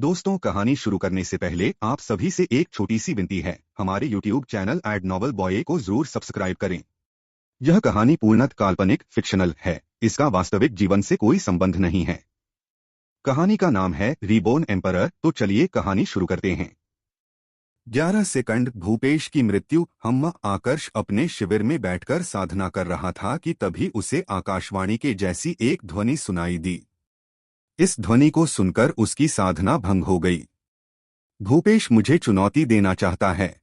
दोस्तों, कहानी शुरू करने से पहले आप सभी से एक छोटी सी विनती है। हमारे YouTube चैनल एड नॉवल बॉय को जरूर सब्सक्राइब करें। यह कहानी पूर्णतः काल्पनिक फिक्शनल है। इसका वास्तविक जीवन से कोई संबंध नहीं है। कहानी का नाम है रीबोर्न एम्परर। तो चलिए कहानी शुरू करते हैं। 11 सेकंड। भूपेश की मृत्यु। हम आकर्ष अपने शिविर में बैठकर साधना कर रहा था कि तभी उसे आकाशवाणी के जैसी एक ध्वनि सुनाई दी। इस ध्वनि को सुनकर उसकी साधना भंग हो गई। भूपेश मुझे चुनौती देना चाहता है,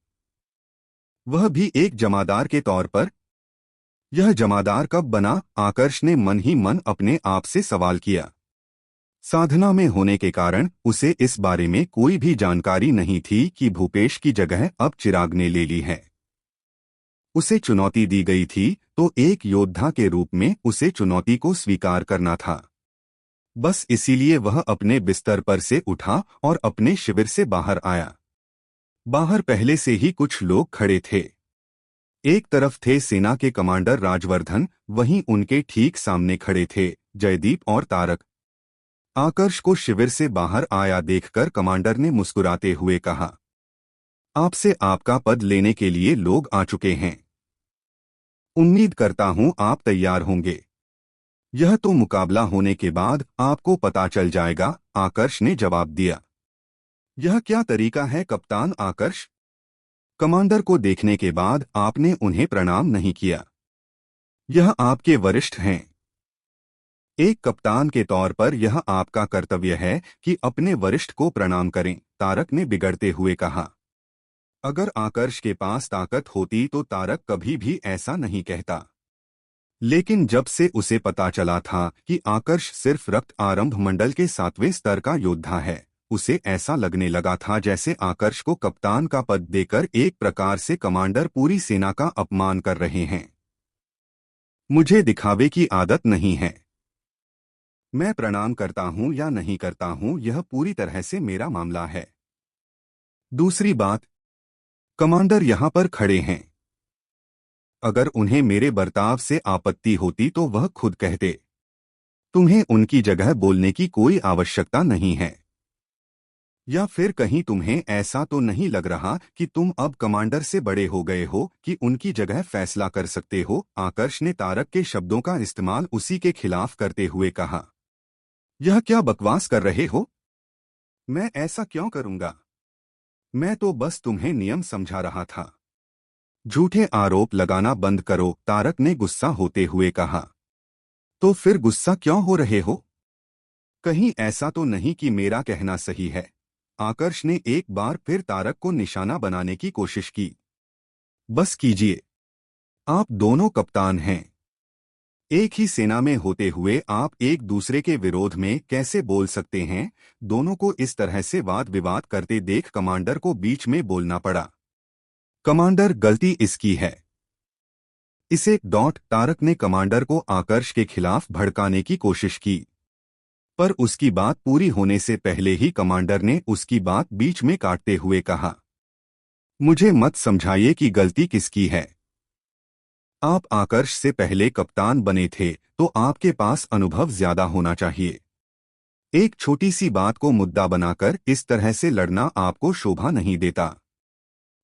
वह भी एक जमादार के तौर पर। यह जमादार कब बना? आकर्ष ने मन ही मन अपने आप से सवाल किया। साधना में होने के कारण उसे इस बारे में कोई भी जानकारी नहीं थी कि भूपेश की जगह अब चिराग ने ले ली है। उसे चुनौती दी गई थी तो एक योद्धा के रूप में उसे चुनौती को स्वीकार करना था। बस इसीलिए वह अपने बिस्तर पर से उठा और अपने शिविर से बाहर आया। बाहर पहले से ही कुछ लोग खड़े थे। एक तरफ थे सेना के कमांडर राजवर्धन, वहीं उनके ठीक सामने खड़े थे जयदीप और तारक। आकर्ष को शिविर से बाहर आया देखकर कमांडर ने मुस्कुराते हुए कहा, आपसे आपका पद लेने के लिए लोग आ चुके हैं। उम्मीद करता हूं आप तैयार होंगे। यह तो मुकाबला होने के बाद आपको पता चल जाएगा, आकर्ष ने जवाब दिया। यह क्या तरीका है कप्तान आकर्ष? कमांडर को देखने के बाद आपने उन्हें प्रणाम नहीं किया। यह आपके वरिष्ठ हैं। एक कप्तान के तौर पर यह आपका कर्तव्य है कि अपने वरिष्ठ को प्रणाम करें, तारक ने बिगड़ते हुए कहा। अगर आकर्ष के पास ताकत होती तो तारक कभी भी ऐसा नहीं कहता। लेकिन जब से उसे पता चला था कि आकर्ष सिर्फ रक्त आरंभ मंडल के 7वें स्तर का योद्धा है, उसे ऐसा लगने लगा था जैसे आकर्ष को कप्तान का पद देकर एक प्रकार से कमांडर पूरी सेना का अपमान कर रहे हैं। मुझे दिखावे की आदत नहीं है। मैं प्रणाम करता हूं या नहीं करता हूं, यह पूरी तरह से मेरा मामला है। दूसरी बात, कमांडर यहां पर खड़े हैं। अगर उन्हें मेरे बर्ताव से आपत्ति होती तो वह खुद कहते। तुम्हें उनकी जगह बोलने की कोई आवश्यकता नहीं है। या फिर कहीं तुम्हें ऐसा तो नहीं लग रहा कि तुम अब कमांडर से बड़े हो गए हो कि उनकी जगह फैसला कर सकते हो? आकर्ष ने तारक के शब्दों का इस्तेमाल उसी के खिलाफ करते हुए कहा। यह क्या बकवास कर रहे हो? मैं ऐसा क्यों करूंगा? मैं तो बस तुम्हें नियम समझा रहा था। झूठे आरोप लगाना बंद करो, तारक ने गुस्सा होते हुए कहा। तो फिर गुस्सा क्यों हो रहे हो? कहीं ऐसा तो नहीं कि मेरा कहना सही है? आकर्ष ने एक बार फिर तारक को निशाना बनाने की कोशिश की। बस कीजिए, आप दोनों कप्तान हैं। एक ही सेना में होते हुए आप एक दूसरे के विरोध में कैसे बोल सकते हैं? दोनों को इस तरह से वाद विवाद करते देख कमांडर को बीच में बोलना पड़ा। कमांडर, गलती इसकी है। इसे तारक ने कमांडर को आकर्ष के खिलाफ भड़काने की कोशिश की, पर उसकी बात पूरी होने से पहले ही कमांडर ने उसकी बात बीच में काटते हुए कहा, मुझे मत समझाइए कि गलती किसकी है। आप आकर्ष से पहले कप्तान बने थे तो आपके पास अनुभव ज्यादा होना चाहिए। एक छोटी सी बात को मुद्दा बनाकर इस तरह से लड़ना आपको शोभा नहीं देता।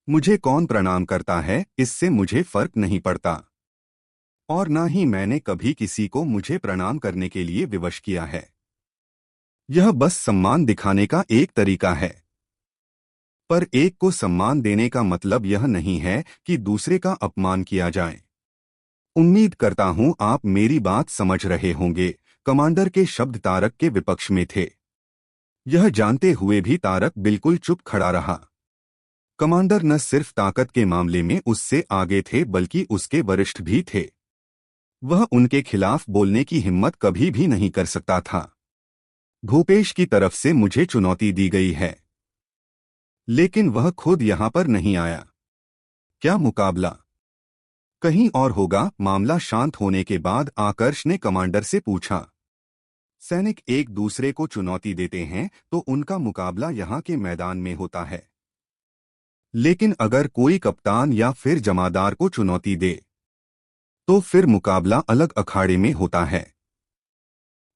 मुझे कौन प्रणाम करता है इससे मुझे फर्क नहीं पड़ता, और ना ही मैंने कभी किसी को मुझे प्रणाम करने के लिए विवश किया है। यह बस सम्मान दिखाने का एक तरीका है। पर एक को सम्मान देने का मतलब यह नहीं है कि दूसरे का अपमान किया जाए। उम्मीद करता हूं आप मेरी बात समझ रहे होंगे। कमांडर के शब्द तारक के विपक्ष में थे। यह जानते हुए भी तारक बिल्कुल चुप खड़ा रहा। कमांडर न सिर्फ ताकत के मामले में उससे आगे थे बल्कि उसके वरिष्ठ भी थे। वह उनके खिलाफ बोलने की हिम्मत कभी भी नहीं कर सकता था। भूपेश की तरफ से मुझे चुनौती दी गई है, लेकिन वह खुद यहां पर नहीं आया। क्या मुकाबला कहीं और होगा? मामला शांत होने के बाद आकर्ष ने कमांडर से पूछा। सैनिक एक दूसरे को चुनौती देते हैं तो उनका मुकाबला यहां के मैदान में होता है, लेकिन अगर कोई कप्तान या फिर जमादार को चुनौती दे तो फिर मुकाबला अलग अखाड़े में होता है।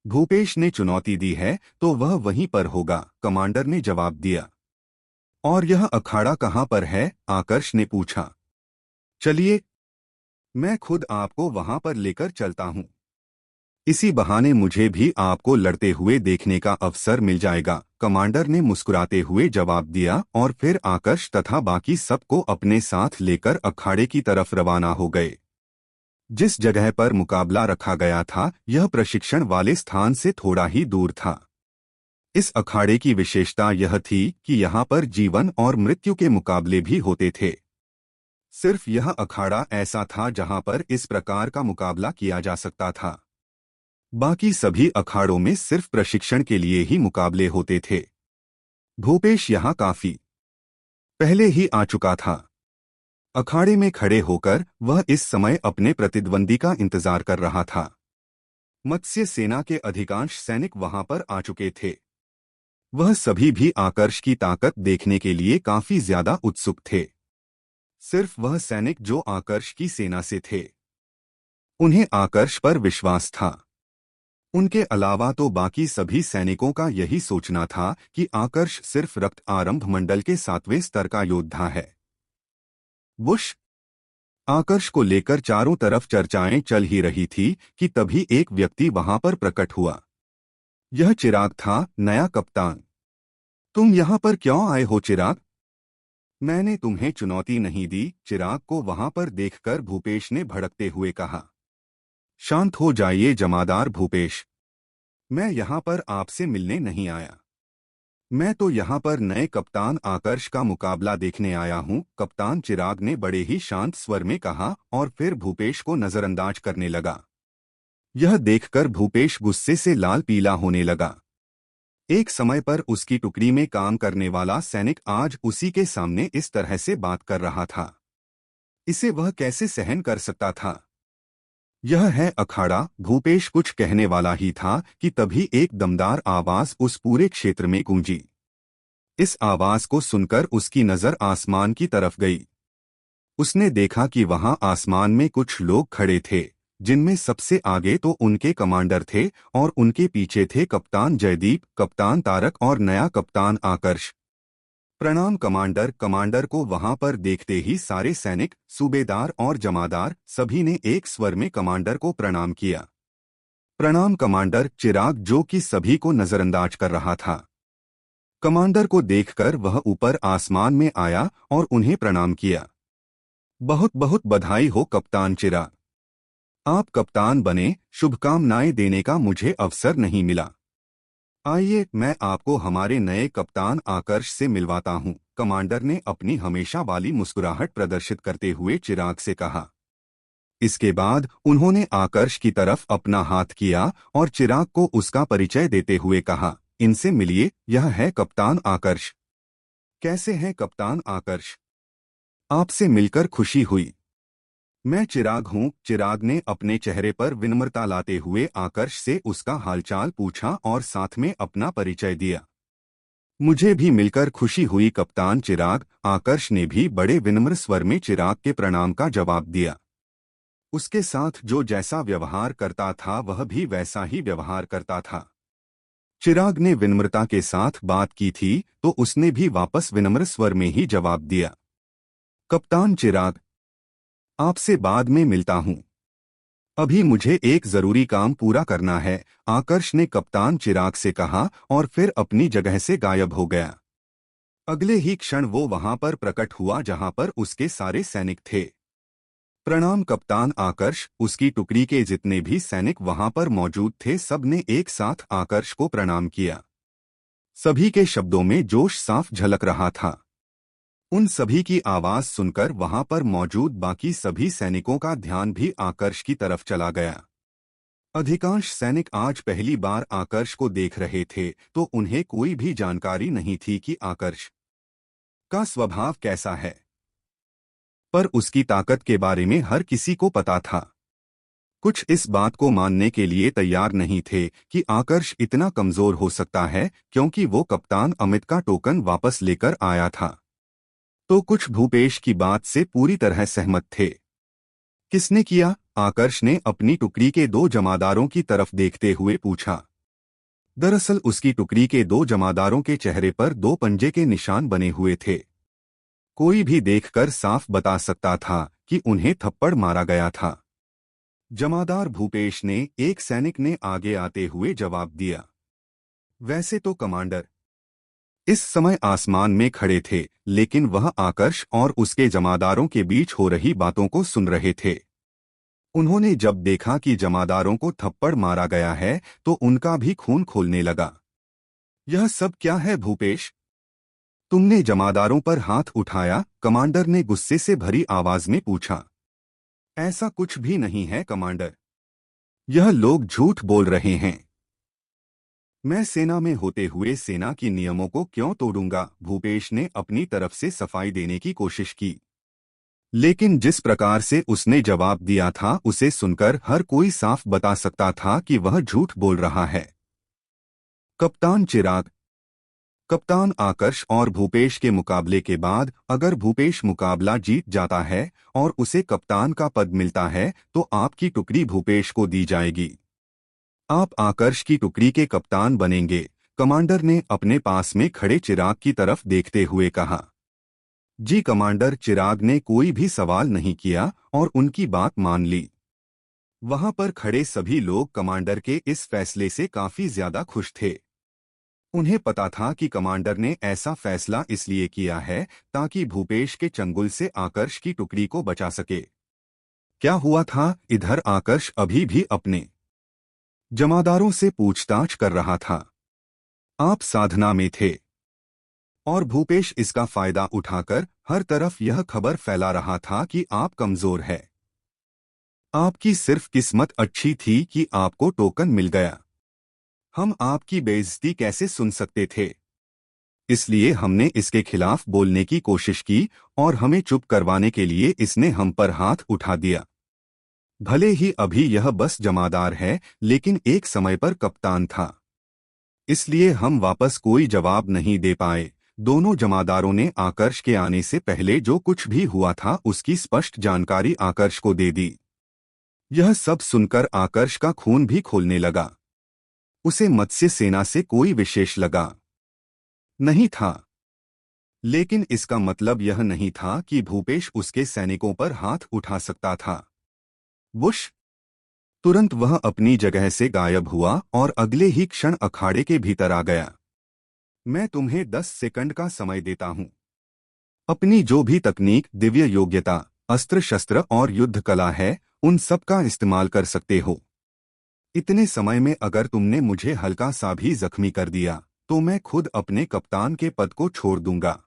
भूपेश ने चुनौती दी है तो वह वहीं पर होगा, कमांडर ने जवाब दिया। और यह अखाड़ा कहाँ पर है? आकर्ष ने पूछा। चलिए, मैं खुद आपको वहां पर लेकर चलता हूं। इसी बहाने मुझे भी आपको लड़ते हुए देखने का अवसर मिल जाएगा, कमांडर ने मुस्कुराते हुए जवाब दिया और फिर आकर्ष तथा बाकी सबको अपने साथ लेकर अखाड़े की तरफ रवाना हो गए। जिस जगह पर मुकाबला रखा गया था यह प्रशिक्षण वाले स्थान से थोड़ा ही दूर था। इस अखाड़े की विशेषता यह थी कि यहाँ पर जीवन और मृत्यु के मुकाबले भी होते थे। सिर्फ यह अखाड़ा ऐसा था जहाँ पर इस प्रकार का मुकाबला किया जा सकता था। बाकी सभी अखाड़ों में सिर्फ प्रशिक्षण के लिए ही मुकाबले होते थे। भूपेश यहाँ काफी पहले ही आ चुका था। अखाड़े में खड़े होकर वह इस समय अपने प्रतिद्वंदी का इंतजार कर रहा था। मत्स्य सेना के अधिकांश सैनिक वहां पर आ चुके थे। वह सभी भी आकर्ष की ताकत देखने के लिए काफी ज्यादा उत्सुक थे। सिर्फ वह सैनिक जो आकर्ष की सेना से थे, उन्हें आकर्ष पर विश्वास था। उनके अलावा तो बाकी सभी सैनिकों का यही सोचना था कि आकर्ष सिर्फ रक्त आरंभ मंडल के 7वें स्तर का योद्धा है। बुश आकर्ष को लेकर चारों तरफ चर्चाएं चल ही रही थी कि तभी एक व्यक्ति वहां पर प्रकट हुआ। यह चिराग था, नया कप्तान। तुम यहां पर क्यों आए हो चिराग? मैंने तुम्हें चुनौती नहीं दी, चिराग को वहां पर देखकर भूपेश ने भड़कते हुए कहा। शांत हो जाइए जमादार भूपेश, मैं यहां पर आपसे मिलने नहीं आया। मैं तो यहाँ पर नए कप्तान आकर्ष का मुकाबला देखने आया हूँ, कप्तान चिराग ने बड़े ही शांत स्वर में कहा और फिर भूपेश को नजरअंदाज करने लगा। यह देखकर भूपेश गुस्से से लाल पीला होने लगा। एक समय पर उसकी टुकड़ी में काम करने वाला सैनिक आज उसी के सामने इस तरह से बात कर रहा था। इसे वह कैसे सहन कर सकता था? यह है अखाड़ा, भूपेश कुछ कहने वाला ही था कि तभी एक दमदार आवाज उस पूरे क्षेत्र में गूंजी। इस आवाज को सुनकर उसकी नजर आसमान की तरफ गई। उसने देखा कि वहां आसमान में कुछ लोग खड़े थे, जिनमें सबसे आगे तो उनके कमांडर थे और उनके पीछे थे कप्तान जयदीप, कप्तान तारक और नया कप्तान आकर्ष। प्रणाम कमांडर, कमांडर को वहां पर देखते ही सारे सैनिक, सूबेदार और जमादार सभी ने एक स्वर में कमांडर को प्रणाम किया। प्रणाम कमांडर, चिराग जो कि सभी को नजरअंदाज कर रहा था। कमांडर को देखकर वह ऊपर आसमान में आया और उन्हें प्रणाम किया। बहुत बहुत बधाई हो कप्तान चिराग, आप कप्तान बने, शुभकामनाएं देने का मुझे अवसर नहीं मिला। आइए मैं आपको हमारे नए कप्तान आकर्ष से मिलवाता हूं, कमांडर ने अपनी हमेशा वाली मुस्कुराहट प्रदर्शित करते हुए चिराग से कहा। इसके बाद उन्होंने आकर्ष की तरफ अपना हाथ किया और चिराग को उसका परिचय देते हुए कहा, इनसे मिलिए, यह है कप्तान आकर्ष। कैसे हैं कप्तान आकर्ष? आपसे मिलकर खुशी हुई। मैं चिराग हूँ, चिराग ने अपने चेहरे पर विनम्रता लाते हुए आकर्ष से उसका हालचाल पूछा और साथ में अपना परिचय दिया। मुझे भी मिलकर खुशी हुई कप्तान चिराग, आकर्ष ने भी बड़े विनम्र स्वर में चिराग के प्रणाम का जवाब दिया। उसके साथ जो जैसा व्यवहार करता था वह भी वैसा ही व्यवहार करता था। चिराग ने विनम्रता के साथ बात की थी तो उसने भी वापस विनम्र स्वर में ही जवाब दिया। कप्तान चिराग, आपसे बाद में मिलता हूं, अभी मुझे एक जरूरी काम पूरा करना है, आकर्ष ने कप्तान चिराग से कहा और फिर अपनी जगह से गायब हो गया। अगले ही क्षण वो वहां पर प्रकट हुआ जहां पर उसके सारे सैनिक थे। प्रणाम कप्तान आकर्ष, उसकी टुकड़ी के जितने भी सैनिक वहां पर मौजूद थे सबने एक साथ आकर्ष को प्रणाम किया। सभी के शब्दों में जोश साफ झलक रहा था। उन सभी की आवाज सुनकर वहां पर मौजूद बाकी सभी सैनिकों का ध्यान भी आकर्ष की तरफ चला गया। अधिकांश सैनिक आज पहली बार आकर्ष को देख रहे थे तो उन्हें कोई भी जानकारी नहीं थी कि आकर्ष का स्वभाव कैसा है, पर उसकी ताकत के बारे में हर किसी को पता था। कुछ इस बात को मानने के लिए तैयार नहीं थे कि आकर्ष इतना कमजोर हो सकता है, क्योंकि वो कप्तान अमित का टोकन वापस लेकर आया था। तो कुछ भूपेश की बात से पूरी तरह सहमत थे। किसने किया? आकर्ष ने अपनी टुकड़ी के 2 जमादारों की तरफ देखते हुए पूछा। दरअसल उसकी टुकड़ी के दो जमादारों के चेहरे पर दो पंजे के निशान बने हुए थे। कोई भी देखकर साफ बता सकता था कि उन्हें थप्पड़ मारा गया था। जमादार भूपेश ने, एक सैनिक ने आगे आते हुए जवाब दिया। वैसे तो कमांडर इस समय आसमान में खड़े थे, लेकिन वह आकर्ष और उसके जमादारों के बीच हो रही बातों को सुन रहे थे। उन्होंने जब देखा कि जमादारों को थप्पड़ मारा गया है तो उनका भी खून खौलने लगा। यह सब क्या है भूपेश? तुमने जमादारों पर हाथ उठाया, कमांडर ने गुस्से से भरी आवाज में पूछा। ऐसा कुछ भी नहीं है कमांडर। यह लोग झूठ बोल रहे हैं। मैं सेना में होते हुए सेना की नियमों को क्यों तोड़ूंगा? भूपेश ने अपनी तरफ से सफाई देने की कोशिश की, लेकिन जिस प्रकार से उसने जवाब दिया था उसे सुनकर हर कोई साफ बता सकता था कि वह झूठ बोल रहा है। कप्तान चिराग, कप्तान आकर्ष और भूपेश के मुकाबले के बाद अगर भूपेश मुकाबला जीत जाता है और उसे कप्तान का पद मिलता है तो आपकी टुकड़ी भूपेश को दी जाएगी। आप आकर्ष की टुकड़ी के कप्तान बनेंगे, कमांडर ने अपने पास में खड़े चिराग की तरफ देखते हुए कहा। जी कमांडर, चिराग ने कोई भी सवाल नहीं किया और उनकी बात मान ली। वहां पर खड़े सभी लोग कमांडर के इस फैसले से काफी ज्यादा खुश थे। उन्हें पता था कि कमांडर ने ऐसा फैसला इसलिए किया है ताकि भूपेश के चंगुल से आकर्ष की टुकड़ी को बचा सके। क्या हुआ था? इधर आकर्ष अभी भी अपने जमादारों से पूछताछ कर रहा था। आप साधना में थे और भूपेश इसका फायदा उठाकर हर तरफ यह खबर फैला रहा था कि आप कमजोर है। आपकी सिर्फ किस्मत अच्छी थी कि आपको टोकन मिल गया। हम आपकी बेइज्जती कैसे सुन सकते थे? इसलिए हमने इसके खिलाफ बोलने की कोशिश की और हमें चुप करवाने के लिए इसने हम पर हाथ उठा दिया। भले ही अभी यह बस जमादार है, लेकिन एक समय पर कप्तान था, इसलिए हम वापस कोई जवाब नहीं दे पाए। दोनों जमादारों ने आकर्ष के आने से पहले जो कुछ भी हुआ था उसकी स्पष्ट जानकारी आकर्ष को दे दी। यह सब सुनकर आकर्ष का खून भी खौलने लगा। उसे मत्स्य सेना से कोई विशेष लगा नहीं था, लेकिन इसका मतलब यह नहीं था कि भूपेश उसके सैनिकों पर हाथ उठा सकता था। वुश! तुरंत वह अपनी जगह से गायब हुआ और अगले ही क्षण अखाड़े के भीतर आ गया। मैं तुम्हें 10 सेकंड का समय देता हूं। अपनी जो भी तकनीक, दिव्य योग्यता, अस्त्र शस्त्र और युद्ध कला है, उन सब का इस्तेमाल कर सकते हो। इतने समय में अगर तुमने मुझे हल्का सा भी जख्मी कर दिया तो मैं खुद अपने कप्तान के पद को छोड़ दूंगा।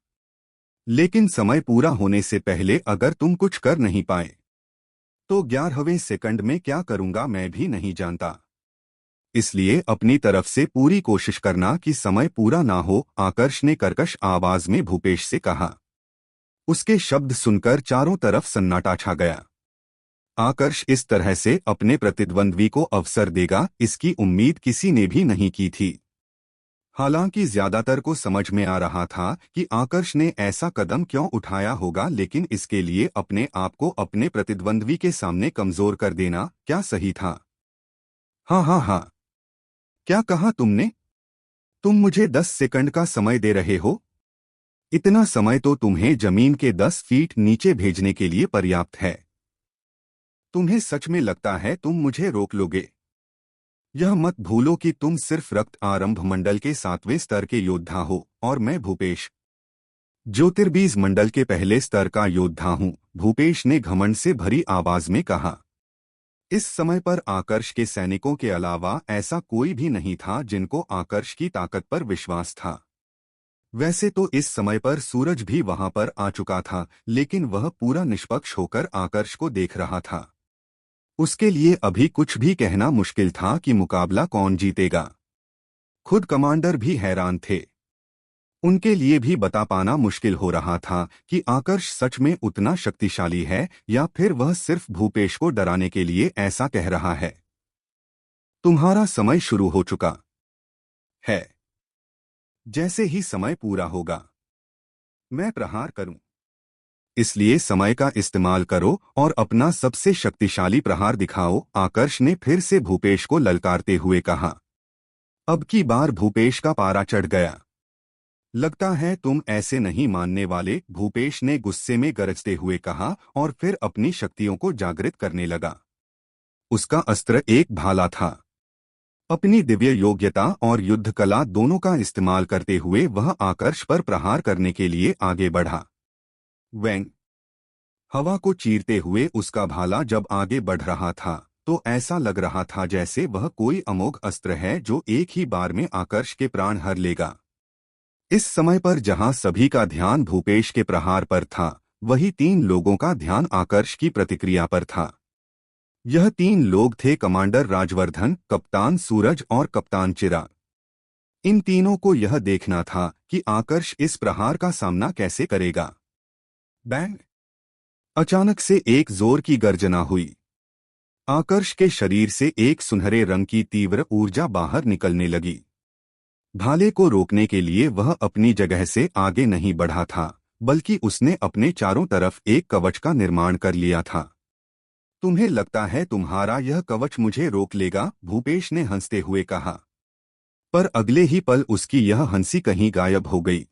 लेकिन समय पूरा होने से पहले अगर तुम कुछ कर नहीं पाए तो 11वें सेकंड में क्या करूंगा मैं भी नहीं जानता। इसलिए अपनी तरफ से पूरी कोशिश करना कि समय पूरा ना हो, आकर्ष ने कर्कश आवाज में भूपेश से कहा। उसके शब्द सुनकर चारों तरफ सन्नाटा छा गया। आकर्ष इस तरह से अपने प्रतिद्वंद्वी को अवसर देगा, इसकी उम्मीद किसी ने भी नहीं की थी। हालांकि ज्यादातर को समझ में आ रहा था कि आकर्ष ने ऐसा कदम क्यों उठाया होगा, लेकिन इसके लिए अपने आप को अपने प्रतिद्वंद्वी के सामने कमजोर कर देना क्या सही था? हाँ हाँ हाँ, क्या कहा तुमने? तुम मुझे 10 सेकंड का समय दे रहे हो? इतना समय तो तुम्हें जमीन के 10 फीट नीचे भेजने के लिए पर्याप्त है। तुम्हें सच में लगता है तुम मुझे रोक लोगे? यह मत भूलो कि तुम सिर्फ रक्त आरंभ मंडल के 7वें स्तर के योद्धा हो और मैं भूपेश ज्योतिर्बीज मंडल के पहले स्तर का योद्धा हूं, भूपेश ने घमंड से भरी आवाज में कहा। इस समय पर आकर्ष के सैनिकों के अलावा ऐसा कोई भी नहीं था जिनको आकर्ष की ताकत पर विश्वास था। वैसे तो इस समय पर सूरज भी वहां पर आ चुका था, लेकिन वह पूरा निष्पक्ष होकर आकर्ष को देख रहा था। उसके लिए अभी कुछ भी कहना मुश्किल था कि मुकाबला कौन जीतेगा। खुद कमांडर भी हैरान थे। उनके लिए भी बता पाना मुश्किल हो रहा था कि आकर्ष सच में उतना शक्तिशाली है या फिर वह सिर्फ भूपेश को डराने के लिए ऐसा कह रहा है। तुम्हारा समय शुरू हो चुका है। जैसे ही समय पूरा होगा मैं प्रहार करूं, इसलिए समय का इस्तेमाल करो और अपना सबसे शक्तिशाली प्रहार दिखाओ, आकर्ष ने फिर से भूपेश को ललकारते हुए कहा। अब की बार भूपेश का पारा चढ़ गया। लगता है तुम ऐसे नहीं मानने वाले, भूपेश ने गुस्से में गरजते हुए कहा और फिर अपनी शक्तियों को जागृत करने लगा। उसका अस्त्र एक भाला था। अपनी दिव्य योग्यता और युद्ध कला दोनों का इस्तेमाल करते हुए वह आकर्ष पर प्रहार करने के लिए आगे बढ़ा। वैंग। हवा को चीरते हुए उसका भाला जब आगे बढ़ रहा था तो ऐसा लग रहा था जैसे वह कोई अमोघ अस्त्र है जो एक ही बार में आकर्ष के प्राण हर लेगा। इस समय पर जहां सभी का ध्यान भूपेश के प्रहार पर था, वही तीन लोगों का ध्यान आकर्ष की प्रतिक्रिया पर था। यह तीन लोग थे कमांडर राजवर्धन, कप्तान सूरज और कप्तान चिराग। इन तीनों को यह देखना था कि आकर्ष इस प्रहार का सामना कैसे करेगा। बैंग। अचानक से एक जोर की गर्जना हुई। आकर्ष के शरीर से एक सुनहरे रंग की तीव्र ऊर्जा बाहर निकलने लगी। भाले को रोकने के लिए वह अपनी जगह से आगे नहीं बढ़ा था, बल्कि उसने अपने चारों तरफ एक कवच का निर्माण कर लिया था। तुम्हें लगता है तुम्हारा यह कवच मुझे रोक लेगा? भूपेश ने हंसते हुए कहा। पर अगले ही पल उसकी यह हंसी कहीं गायब हो गई।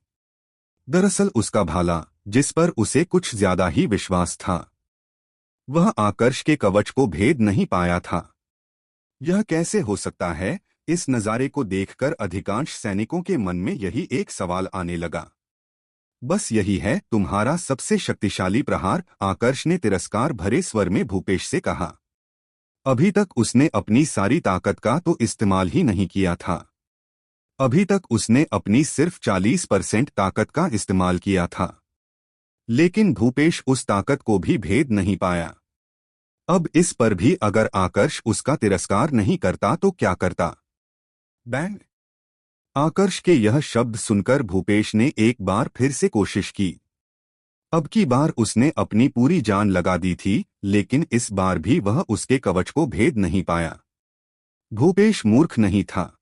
दरअसल उसका भाला, जिस पर उसे कुछ ज्यादा ही विश्वास था, वह आकर्ष के कवच को भेद नहीं पाया था। यह कैसे हो सकता है? इस नज़ारे को देखकर अधिकांश सैनिकों के मन में यही एक सवाल आने लगा। बस यही है तुम्हारा सबसे शक्तिशाली प्रहार, आकर्ष ने तिरस्कार भरे स्वर में भूपेश से कहा। अभी तक उसने अपनी सारी ताकत का तो इस्तेमाल ही नहीं किया था। अभी तक उसने अपनी सिर्फ 40% ताकत का इस्तेमाल किया था। लेकिन भूपेश उस ताकत को भी भेद नहीं पाया। अब इस पर भी अगर आकर्ष उसका तिरस्कार नहीं करता तो क्या करता? बैंग। आकर्ष के यह शब्द सुनकर भूपेश ने एक बार फिर से कोशिश की। अब की बार उसने अपनी पूरी जान लगा दी थी, लेकिन इस बार भी वह उसके कवच को भेद नहीं पाया। भूपेश मूर्ख नहीं था।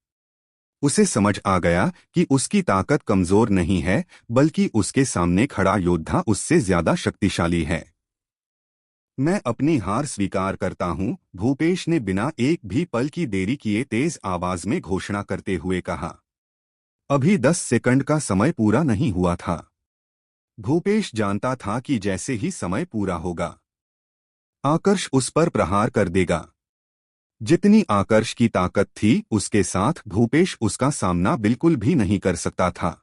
उसे समझ आ गया कि उसकी ताकत कमजोर नहीं है, बल्कि उसके सामने खड़ा योद्धा उससे ज्यादा शक्तिशाली है। मैं अपनी हार स्वीकार करता हूं, भूपेश ने बिना एक भी पल की देरी किए तेज आवाज में घोषणा करते हुए कहा। अभी 10 सेकंड का समय पूरा नहीं हुआ था। भूपेश जानता था कि जैसे ही समय पूरा होगा, आकर्ष उस पर प्रहार कर देगा। जितनी आकर्ष की ताकत थी, उसके साथ भूपेश उसका सामना बिल्कुल भी नहीं कर सकता था।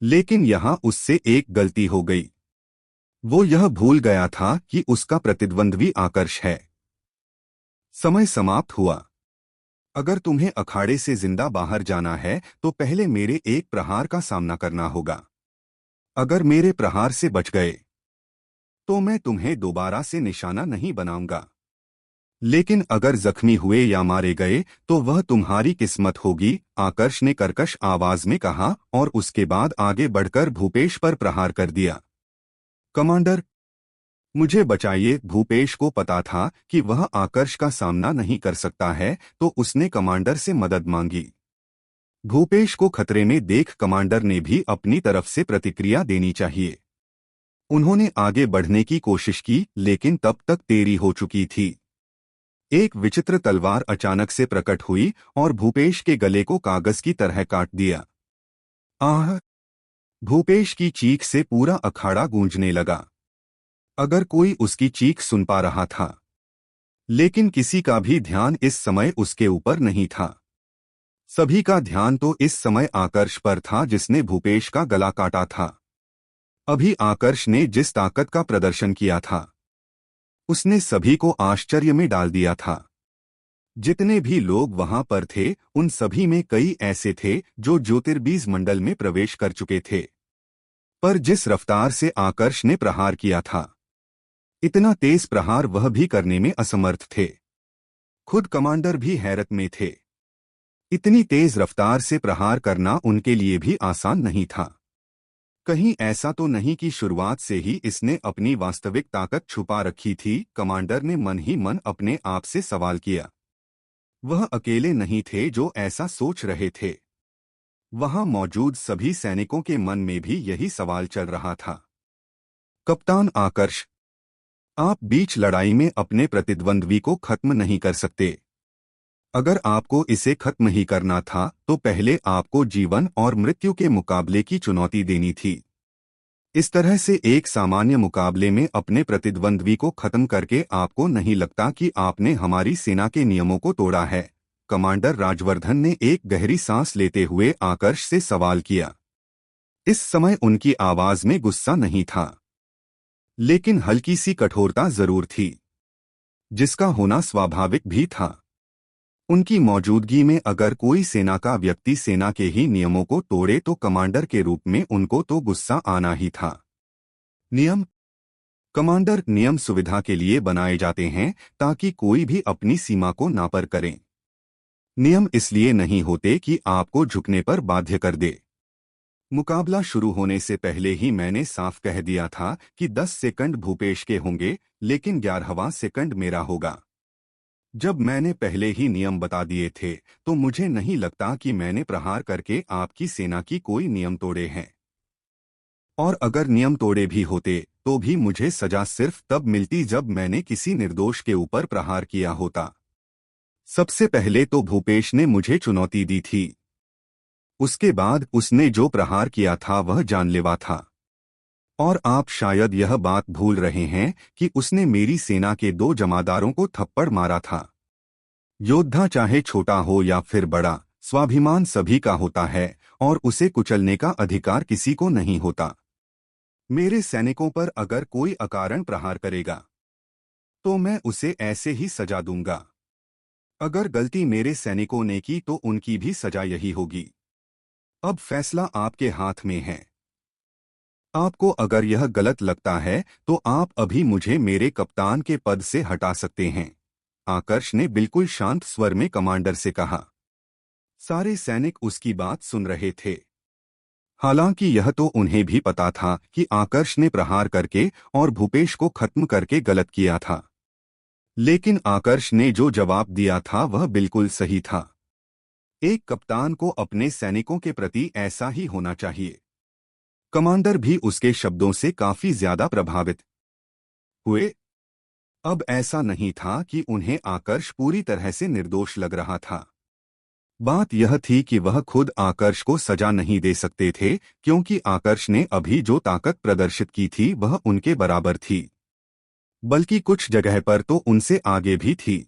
लेकिन यहां उससे एक गलती हो गई। वो यह भूल गया था कि उसका प्रतिद्वंद्वी आकर्ष है। समय समाप्त हुआ। अगर तुम्हें अखाड़े से जिंदा बाहर जाना है तो पहले मेरे एक प्रहार का सामना करना होगा। अगर मेरे प्रहार से बच गए तो मैं तुम्हें दोबारा से निशाना नहीं बनाऊंगा। लेकिन अगर जख्मी हुए या मारे गए तो वह तुम्हारी किस्मत होगी, आकर्ष ने कर्कश आवाज में कहा और उसके बाद आगे बढ़कर भूपेश पर प्रहार कर दिया। कमांडर, मुझे बचाइए। भूपेश को पता था कि वह आकर्ष का सामना नहीं कर सकता है, तो उसने कमांडर से मदद मांगी। भूपेश को खतरे में देख कमांडर ने भी अपनी तरफ से प्रतिक्रिया देनी चाहिए। उन्होंने आगे बढ़ने की कोशिश की, लेकिन तब तक देरी हो चुकी थी। एक विचित्र तलवार अचानक से प्रकट हुई और भूपेश के गले को कागज की तरह काट दिया। आह! भूपेश की चीख से पूरा अखाड़ा गूंजने लगा। अगर कोई उसकी चीख सुन पा रहा था, लेकिन किसी का भी ध्यान इस समय उसके ऊपर नहीं था। सभी का ध्यान तो इस समय आकर्ष पर था जिसने भूपेश का गला काटा था। अभी आकर्ष ने जिस ताकत का प्रदर्शन किया था, उसने सभी को आश्चर्य में डाल दिया था। जितने भी लोग वहां पर थे, उन सभी में कई ऐसे थे जो ज्योतिर्बीज मंडल में प्रवेश कर चुके थे। पर जिस रफ्तार से आकर्ष ने प्रहार किया था, इतना तेज प्रहार वह भी करने में असमर्थ थे। खुद कमांडर भी हैरत में थे। इतनी तेज रफ्तार से प्रहार करना उनके लिए भी आसान नहीं था। कहीं ऐसा तो नहीं कि शुरुआत से ही इसने अपनी वास्तविक ताकत छुपा रखी थी? कमांडर ने मन ही मन अपने आप से सवाल किया। वह अकेले नहीं थे जो ऐसा सोच रहे थे। वहां मौजूद सभी सैनिकों के मन में भी यही सवाल चल रहा था। कप्तान आकर्ष, आप बीच लड़ाई में अपने प्रतिद्वंद्वी को खत्म नहीं कर सकते। अगर आपको इसे खत्म ही करना था तो पहले आपको जीवन और मृत्यु के मुकाबले की चुनौती देनी थी। इस तरह से एक सामान्य मुकाबले में अपने प्रतिद्वंद्वी को खत्म करके आपको नहीं लगता कि आपने हमारी सेना के नियमों को तोड़ा है? कमांडर राजवर्धन ने एक गहरी सांस लेते हुए आकर्ष से सवाल किया। इस समय उनकी आवाज में गुस्सा नहीं था, लेकिन हल्की सी कठोरता जरूर थी, जिसका होना स्वाभाविक भी था। उनकी मौजूदगी में अगर कोई सेना का व्यक्ति सेना के ही नियमों को तोड़े तो कमांडर के रूप में उनको तो गुस्सा आना ही था। नियम? कमांडर, नियम सुविधा के लिए बनाए जाते हैं ताकि कोई भी अपनी सीमा को ना पार करे। नियम इसलिए नहीं होते कि आपको झुकने पर बाध्य कर दे। मुकाबला शुरू होने से पहले ही मैंने साफ कह दिया था कि 10 सेकंड भूपेश के होंगे, लेकिन 11वां सेकंड मेरा होगा। जब मैंने पहले ही नियम बता दिए थे तो मुझे नहीं लगता कि मैंने प्रहार करके आपकी सेना की कोई नियम तोड़े हैं। और अगर नियम तोड़े भी होते तो भी मुझे सजा सिर्फ तब मिलती जब मैंने किसी निर्दोष के ऊपर प्रहार किया होता। सबसे पहले तो भूपेश ने मुझे चुनौती दी थी। उसके बाद उसने जो प्रहार किया था वह जानलेवा था। और आप शायद यह बात भूल रहे हैं कि उसने मेरी सेना के 2 जमादारों को थप्पड़ मारा था। योद्धा चाहे छोटा हो या फिर बड़ा, स्वाभिमान सभी का होता है और उसे कुचलने का अधिकार किसी को नहीं होता। मेरे सैनिकों पर अगर कोई अकारण प्रहार करेगा तो मैं उसे ऐसे ही सजा दूंगा। अगर गलती मेरे सैनिकों ने की तो उनकी भी सजा यही होगी। अब फैसला आपके हाथ में है। आपको अगर यह गलत लगता है तो आप अभी मुझे मेरे कप्तान के पद से हटा सकते हैं, आकर्ष ने बिल्कुल शांत स्वर में कमांडर से कहा। सारे सैनिक उसकी बात सुन रहे थे। हालांकि यह तो उन्हें भी पता था कि आकर्ष ने प्रहार करके और भूपेश को खत्म करके गलत किया था, लेकिन आकर्ष ने जो जवाब दिया था वह बिल्कुल सही था। एक कप्तान को अपने सैनिकों के प्रति ऐसा ही होना चाहिए। कमांडर भी उसके शब्दों से काफी ज्यादा प्रभावित हुए। अब ऐसा नहीं था कि उन्हें आकर्ष पूरी तरह से निर्दोष लग रहा था। बात यह थी कि वह खुद आकर्ष को सजा नहीं दे सकते थे, क्योंकि आकर्ष ने अभी जो ताकत प्रदर्शित की थी वह उनके बराबर थी, बल्कि कुछ जगह पर तो उनसे आगे भी थी।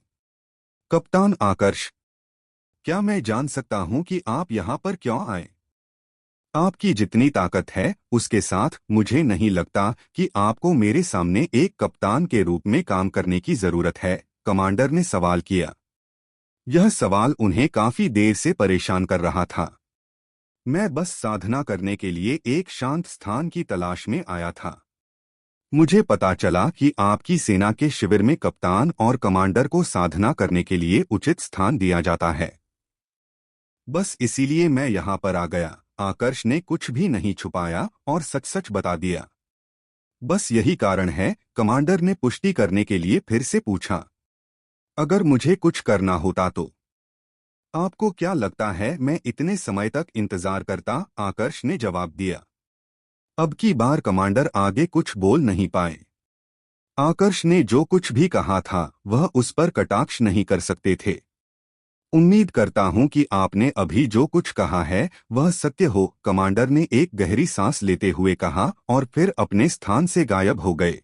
कप्तान आकर्ष, क्या मैं जान सकता हूं कि आप यहां पर क्यों आए? आपकी जितनी ताकत है उसके साथ मुझे नहीं लगता कि आपको मेरे सामने एक कप्तान के रूप में काम करने की जरूरत है, कमांडर ने सवाल किया। यह सवाल उन्हें काफी देर से परेशान कर रहा था। मैं बस साधना करने के लिए एक शांत स्थान की तलाश में आया था। मुझे पता चला कि आपकी सेना के शिविर में कप्तान और कमांडर को साधना करने के लिए उचित स्थान दिया जाता है। बस इसीलिए मैं यहाँ पर आ गया, आकर्ष ने कुछ भी नहीं छुपाया और सच सच बता दिया। बस यही कारण है, कमांडर ने पुष्टि करने के लिए फिर से पूछा। अगर मुझे कुछ करना होता तो? आपको क्या लगता है मैं इतने समय तक इंतजार करता? आकर्ष ने जवाब दिया। अब की बार कमांडर आगे कुछ बोल नहीं पाए। आकर्ष ने जो कुछ भी कहा था वह उस पर कटाक्ष नहीं कर सकते थे। उम्मीद करता हूं कि आपने अभी जो कुछ कहा है वह सत्य हो, कमांडर ने एक गहरी सांस लेते हुए कहा और फिर अपने स्थान से गायब हो गए।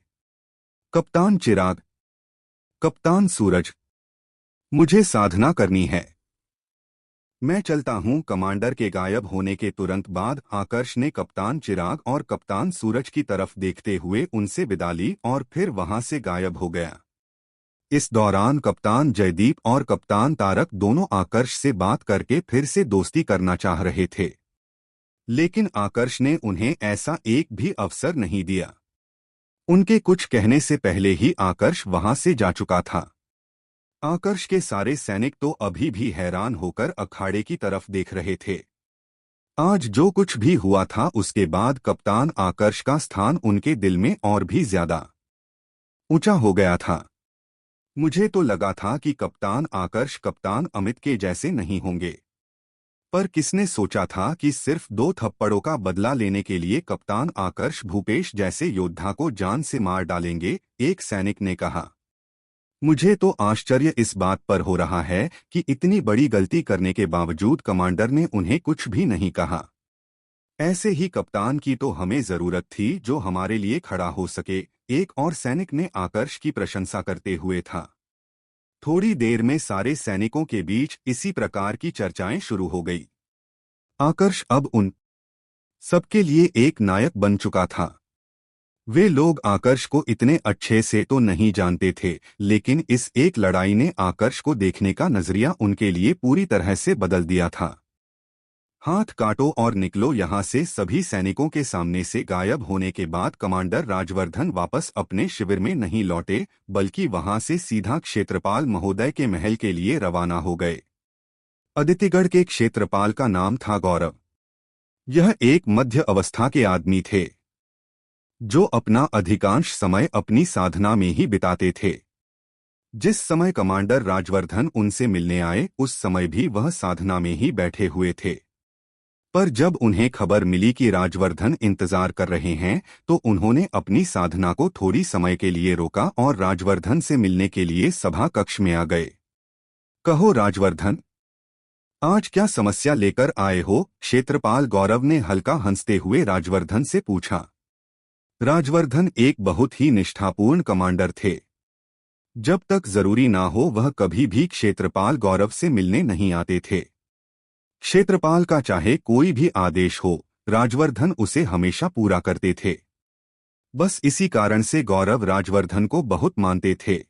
कप्तान चिराग, कप्तान सूरज, मुझे साधना करनी है। मैं चलता हूं। कमांडर के गायब होने के तुरंत बाद आकर्ष ने कप्तान चिराग और कप्तान सूरज की तरफ देखते हुए उनसे विदा ली और फिर वहां से गायब हो गया। इस दौरान कप्तान जयदीप और कप्तान तारक दोनों आकर्ष से बात करके फिर से दोस्ती करना चाह रहे थे, लेकिन आकर्ष ने उन्हें ऐसा एक भी अवसर नहीं दिया। उनके कुछ कहने से पहले ही आकर्ष वहां से जा चुका था। आकर्ष के सारे सैनिक तो अभी भी हैरान होकर अखाड़े की तरफ देख रहे थे। आज जो कुछ भी हुआ था उसके बाद कप्तान आकर्ष का स्थान उनके दिल में और भी ज्यादा ऊंचा हो गया था। मुझे तो लगा था कि कप्तान आकर्ष कप्तान अमित के जैसे नहीं होंगे, पर किसने सोचा था कि सिर्फ 2 थप्पड़ों का बदला लेने के लिए कप्तान आकर्ष भूपेश जैसे योद्धा को जान से मार डालेंगे, एक सैनिक ने कहा। मुझे तो आश्चर्य इस बात पर हो रहा है कि इतनी बड़ी गलती करने के बावजूद कमांडर ने उन्हें कुछ भी नहीं कहा। ऐसे ही कप्तान की तो हमें जरूरत थी जो हमारे लिए खड़ा हो सके। एक और सैनिक ने आकर्ष की प्रशंसा करते हुए था। थोड़ी देर में सारे सैनिकों के बीच इसी प्रकार की चर्चाएं शुरू हो गई। आकर्ष अब उन सबके लिए एक नायक बन चुका था। वे लोग आकर्ष को इतने अच्छे से तो नहीं जानते थे, लेकिन इस एक लड़ाई ने आकर्ष को देखने का नजरिया उनके लिए पूरी तरह से बदल दिया था। हाथ काटो और निकलो यहाँ से। सभी सैनिकों के सामने से गायब होने के बाद कमांडर राजवर्धन वापस अपने शिविर में नहीं लौटे, बल्कि वहां से सीधा क्षेत्रपाल महोदय के महल के लिए रवाना हो गए। अदितिगढ़ के क्षेत्रपाल का नाम था गौरव। यह एक मध्य अवस्था के आदमी थे जो अपना अधिकांश समय अपनी साधना में ही बिताते थे। जिस समय कमांडर राजवर्धन उनसे मिलने आए उस समय भी वह साधना में ही बैठे हुए थे। पर जब उन्हें खबर मिली कि राजवर्धन इंतजार कर रहे हैं तो उन्होंने अपनी साधना को थोड़ी समय के लिए रोका और राजवर्धन से मिलने के लिए सभा कक्ष में आ गए। कहो राजवर्धन, आज क्या समस्या लेकर आए हो? क्षेत्रपाल गौरव ने हल्का हंसते हुए राजवर्धन से पूछा। राजवर्धन एक बहुत ही निष्ठापूर्ण कमांडर थे। जब तक जरूरी ना हो वह कभी भी क्षेत्रपाल गौरव से मिलने नहीं आते थे। क्षेत्रपाल का चाहे कोई भी आदेश हो, राजवर्धन उसे हमेशा पूरा करते थे। बस इसी कारण से गौरव राजवर्धन को बहुत मानते थे।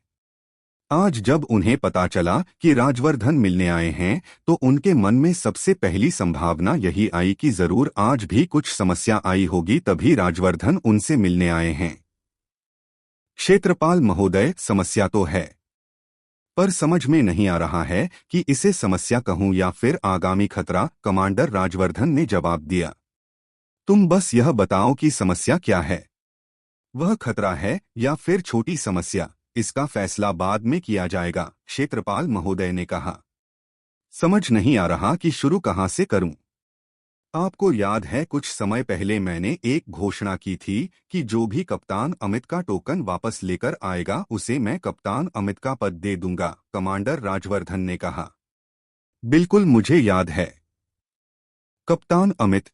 आज जब उन्हें पता चला कि राजवर्धन मिलने आए हैं तो उनके मन में सबसे पहली संभावना यही आई कि जरूर आज भी कुछ समस्या आई होगी, तभी राजवर्धन उनसे मिलने आए हैं। क्षेत्रपाल महोदय, समस्या तो है, पर समझ में नहीं आ रहा है कि इसे समस्या कहूं या फिर आगामी खतरा, कमांडर राजवर्धन ने जवाब दिया। तुम बस यह बताओ कि समस्या क्या है। वह खतरा है या फिर छोटी समस्या, इसका फैसला बाद में किया जाएगा, क्षेत्रपाल महोदय ने कहा। समझ नहीं आ रहा कि शुरू कहां से करूं। आपको याद है कुछ समय पहले मैंने एक घोषणा की थी कि जो भी कप्तान अमित का टोकन वापस लेकर आएगा उसे मैं कप्तान अमित का पद दे दूंगा, कमांडर राजवर्धन ने कहा। बिल्कुल मुझे याद है। कप्तान अमित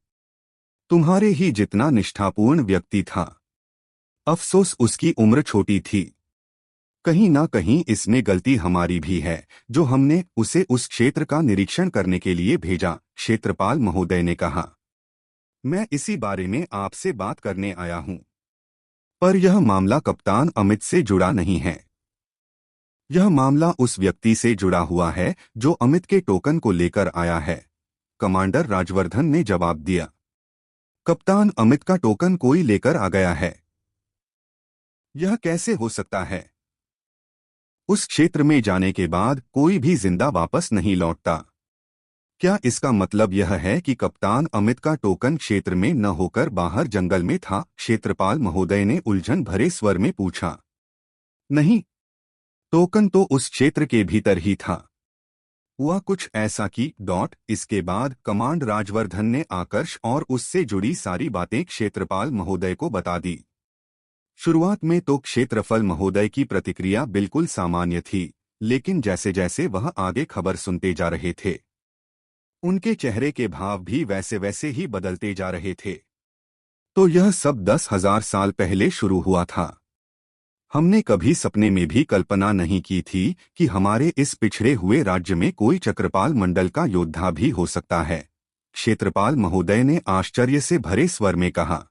तुम्हारे ही जितना निष्ठापूर्ण व्यक्ति था। अफसोस उसकी उम्र छोटी थी। कहीं ना कहीं इसमें गलती हमारी भी है जो हमने उसे उस क्षेत्र का निरीक्षण करने के लिए भेजा, क्षेत्रपाल महोदय ने कहा। मैं इसी बारे में आपसे बात करने आया हूं। पर यह मामला कप्तान अमित से जुड़ा नहीं है। यह मामला उस व्यक्ति से जुड़ा हुआ है जो अमित के टोकन को लेकर आया है, कमांडर राजवर्धन ने जवाब दिया। कप्तान अमित का टोकन कोई लेकर आ गया है? यह कैसे हो सकता है? उस क्षेत्र में जाने के बाद कोई भी जिंदा वापस नहीं लौटता। क्या इसका मतलब यह है कि कप्तान अमित का टोकन क्षेत्र में न होकर बाहर जंगल में था? क्षेत्रपाल महोदय ने उलझन भरे स्वर में पूछा। नहीं, टोकन तो उस क्षेत्र के भीतर ही था। हुआ कुछ ऐसा कि इसके बाद कमांड राजवर्धन ने आकर्ष और उससे जुड़ी सारी बातें क्षेत्रपाल महोदय को बता दी। शुरुआत में तो क्षेत्रफल महोदय की प्रतिक्रिया बिल्कुल सामान्य थी, लेकिन जैसे जैसे वह आगे खबर सुनते जा रहे थे उनके चेहरे के भाव भी वैसे वैसे ही बदलते जा रहे थे। तो यह सब 10,000 साल पहले शुरू हुआ था। हमने कभी सपने में भी कल्पना नहीं की थी कि हमारे इस पिछड़े हुए राज्य में कोई चक्रपाल मंडल का योद्धा भी हो सकता है, क्षेत्रपाल महोदय ने आश्चर्य से भरे स्वर में कहा।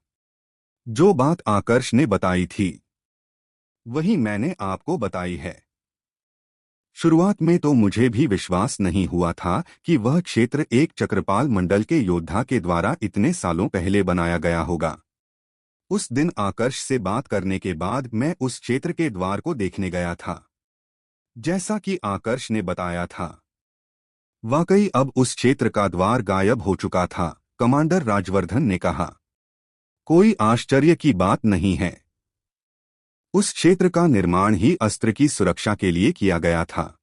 जो बात आकर्ष ने बताई थी वही मैंने आपको बताई है। शुरुआत में तो मुझे भी विश्वास नहीं हुआ था कि वह क्षेत्र एक चक्रपाल मंडल के योद्धा के द्वारा इतने सालों पहले बनाया गया होगा। उस दिन आकर्ष से बात करने के बाद मैं उस क्षेत्र के द्वार को देखने गया था, जैसा कि आकर्ष ने बताया था। वाकई अब उस क्षेत्र का द्वार गायब हो चुका था, कमांडर राजवर्धन ने कहा। कोई आश्चर्य की बात नहीं है। उस क्षेत्र का निर्माण ही अस्त्र की सुरक्षा के लिए किया गया था।